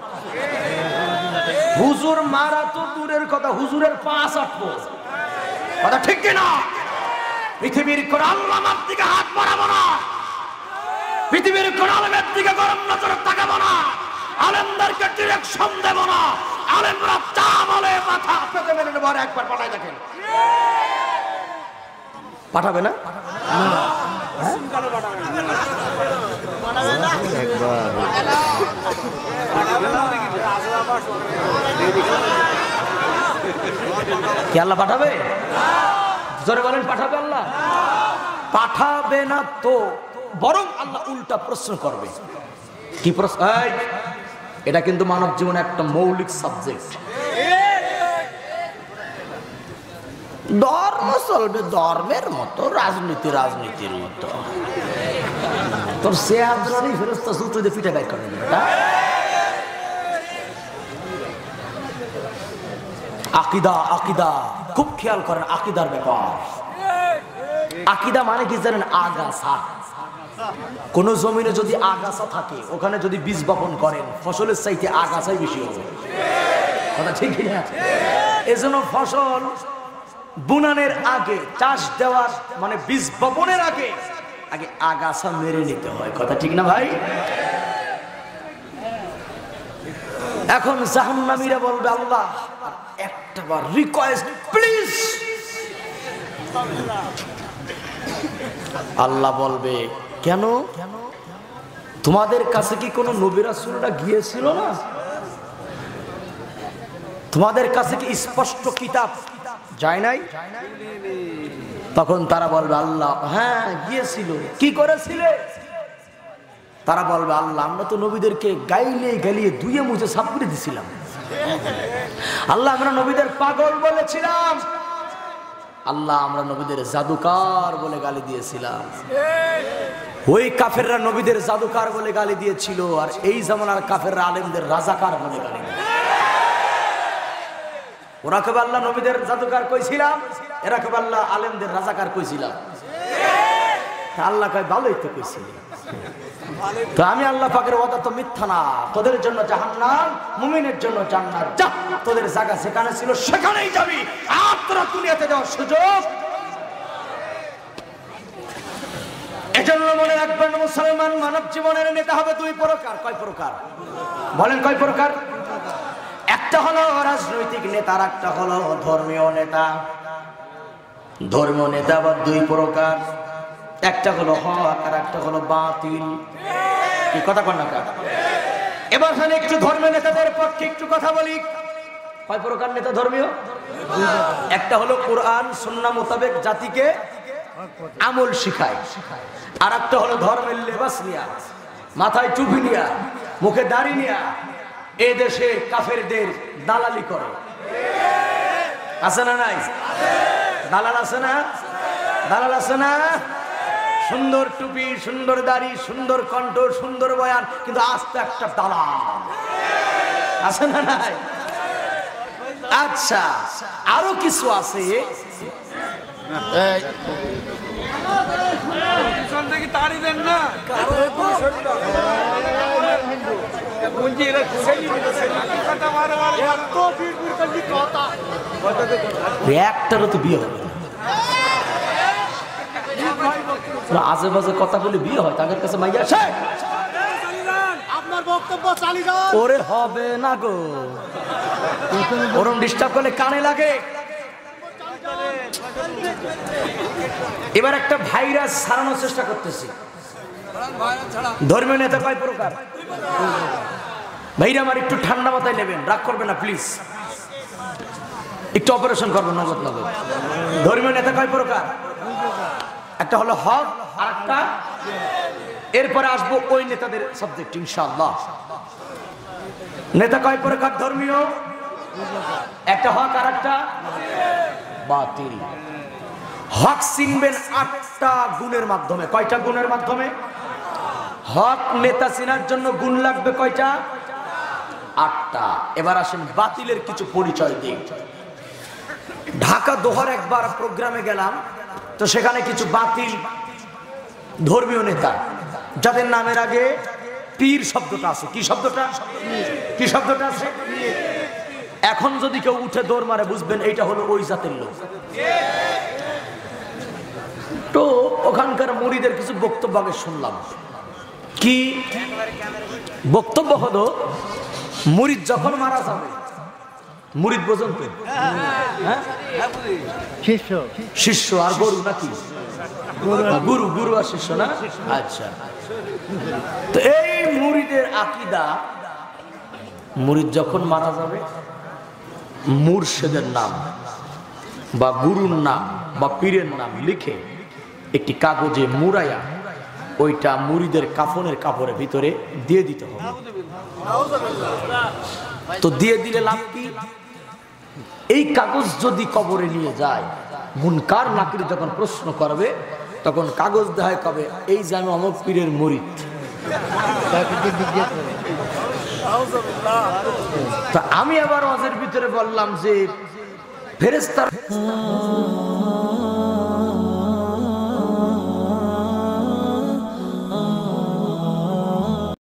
হুজুর মারা তো দূরের কথা, হুজুরের পা চাটবো। কথা ঠিক কিনা? পৃথিবীর কোন আল্লামার দিকে হাত বাড়াবো না, পৃথিবীর কোন আলেমের দিকে গরম নজরে তাকাবো না, আলেমদেরকে ডিরেকশন দেব না, আলেমরা চা বলে মাথা পেতে মেরে নেব। একবার পাঠায় দেখেন, পাঠাবে না? কি আল্লাহ পাঠাবে? জোরে বলেন, পাঠাবে আল্লাহ? পাঠাবে না তো, বরং আল্লাহ উল্টা প্রশ্ন করবে। কি প্রশ্ন? এটা কিন্তু মানব জীবনে একটা মৌলিক সাবজেক্ট। ধর্ম চলবে ধর্মের মতো, রাজনীতি রাজনীতির মতো। তোর সে আদ্রানি ফেরস্তা সূত্র দিয়ে পিঠে বাইক করে দেবে। আকিদা, আকিদা খুব খেয়াল করেন, আকিদার ব্যাপার। আকিদা মানে কি জানেন? আগাছা। কোন জমিনে যদি আগাছা থাকে, ওখানে যদি বীজ বপন করেন, ফসলের চাইতে আগাছাই বেশি হবে। কথা ঠিক না? এজন্য ফসল বুনানের আগে, চাষ দেওয়ার মানে বীজ বপনের আগে আগে আগাছা মেরে নিতে হয়। কথা ঠিক না ভাই? এখন জাহান্নামীরা বলবে, আল্লাহ একটাবার রিকোয়েস্ট প্লিজ। আল্লাহ বলবে, কেন? তোমাদের কাছে কি কোনো নবী রাসূলরা গিয়েছিল না? তোমাদের কাছে কি স্পষ্ট কিতাব যায় নাই? তখন তারা বলবে, আল্লাহ হ্যাঁ গিয়েছিল। কি করেছিলে? তারা বলবে, আল্লাহ আমরা তো নবীদেরকে গাইলে গালিয়ে ধুয়ে মুছে সাফ করে দিছিলাম। আল্লাহ আমরা নবীদের পাগল বলেছিলাম। আল্লাহ আমরা নবীদের জাদুকার বলে গালি দিয়েছিলাম। ওই কাফেররা নবীদের জাদুকার বলে গালি দিয়েছিল, আর এই জামানার কাফেররা আলেমদের রাজাকার বলে গালি দিয়েছিল। ওরা কেবল আল্লাহ নবীদের জাদুকার কইছিলাম, এরা কেবল আল্লাহ আলেমদের রাজাকার কইছিলাম। আল্লাহ কয় ভালোই তো কইছিলি। তো আমি আল্লাহ পাকের ওয়াদা তো মিথ্যা না। তোদের জন্য জাহান্নাম, মুমিনের জন্য জান্নাত। যা, তোদের জায়গা যেখানে ছিল সেখানেই যাবি। আর তোরা দুনিয়াতে যাওয়ার সুযোগ। এজন্য মনে রাখবেন, মুসলমান মানব জীবনের নেতা হবে দুই প্রকার। কয় প্রকার বলেন? কয় প্রকার? একটা হলো রাজনৈতিক নেতা, আর একটা হলো ধর্মীয় নেতা। ধর্মীয় নেতা আবার দুই প্রকার, একটা হলো হক আর একটা হলো বাতিল। কি কথা কন না? এবার একটু ধর্মীয় নেতাদের পক্ষে একটু কথা বলি। কয় প্রকার নেতা ধর্মীয়? একটা হলো কোরআন সুন্নাহ মোতাবেক জাতিকে আমল শিখায়, আর একটা হলো ধর্মের লেবাস নিয়া, মাথায় টুপি নিয়া, মুখে দাড়ি নিয়া এই দেশে কাফেরদের দালালি করে। আছে না নাই? দালাল আছে না? দালাল আছে না? সুন্দর টুপি, সুন্দর দাড়ি, সুন্দর কণ্ঠ, সুন্দর বয়ান, কিন্তু আস্তে একটা দালাল আছে না নাই? আচ্ছা, আরো কিছু আছে। একটারও তো বিয়ে হবে না। আজে বাজে কথা বলে বিয়ে হয়, তাদের কাছে মাইয়া আসে। আপনার বক্তব্য চালিয়ে যান। ওরে হবে না গো, ওরম ডিস্টার্ব করলে কানে লাগে। এবার একটা ভাইরাস ছাড়ানোর চেষ্টা করতেছি। ধর্মীয় নেতা কয় প্রকার? ভাইরা আমার একটু ঠান্ডা মাথায় নেবেন, রাগ করবেন না প্লিজ। একটু অপারেশন করবেন নগদ নগদ। ধর্মীয় নেতা কয় প্রকার? একটা হলো হক, আর একটা এরপরে আসবো ওই নেতাদের সাবজেক্ট ইনশাআল্লাহ। নেতা কয় প্রকার ধর্মীয়? একটা হক আর একটা বাতিল। হক চিনবেন 8টা গুণের মাধ্যমে। কয়টা গুণের মাধ্যমে? হক নেতা চিনার জন্য গুণ লাগবে কয়টা? 8টা। এবার আসেন বাতিলের কিছু পরিচয় দিই। ঢাকা দোহার একবার প্রোগ্রামে গেলাম, তো সেখানে কিছু বাতিল ধর্মীয় নেতা, যাদের নামের আগে পীর শব্দটা আছে। কি শব্দটা? কি শব্দটা আছে? এখন যদি কেউ উঠে দৌড় মারে, বুঝবেন এইটা হলো ওই জাতের লোক। তো ওখানকার মুরিদের কিছু বক্তব্য আগে শুনলাম। কি বক্তব্য হলো, মুরিদ যখন মারা যাবে, মুরিদ বোঝেন তো? শিষ্য আর গরু নাকি? গুরু, গুরু আর শিষ্য না? আচ্ছা, তো এই মুরিদের আকীদা, মুরিদ যখন মারা যাবে, মুর্শিদের নাম বা গুরুর নাম বা পীরের নাম লিখে একটি কাগজে মুড়াইয়া ওইটা মুরিদের কাফনের কাপড়ের ভিতরে দিয়ে দিতে হবে। তো দিয়ে দিলে লাভ কি? এই কাগজ যদি কবরে নিয়ে যায়, মুনকার নাকির যখন প্রশ্ন করবে তখন কাগজ দেখায় কবে এই যে আমি অমুক পীরের মুরিদ। তা আমি আবার ওয়াজের ভিতরে বললাম যে ফেরেশতার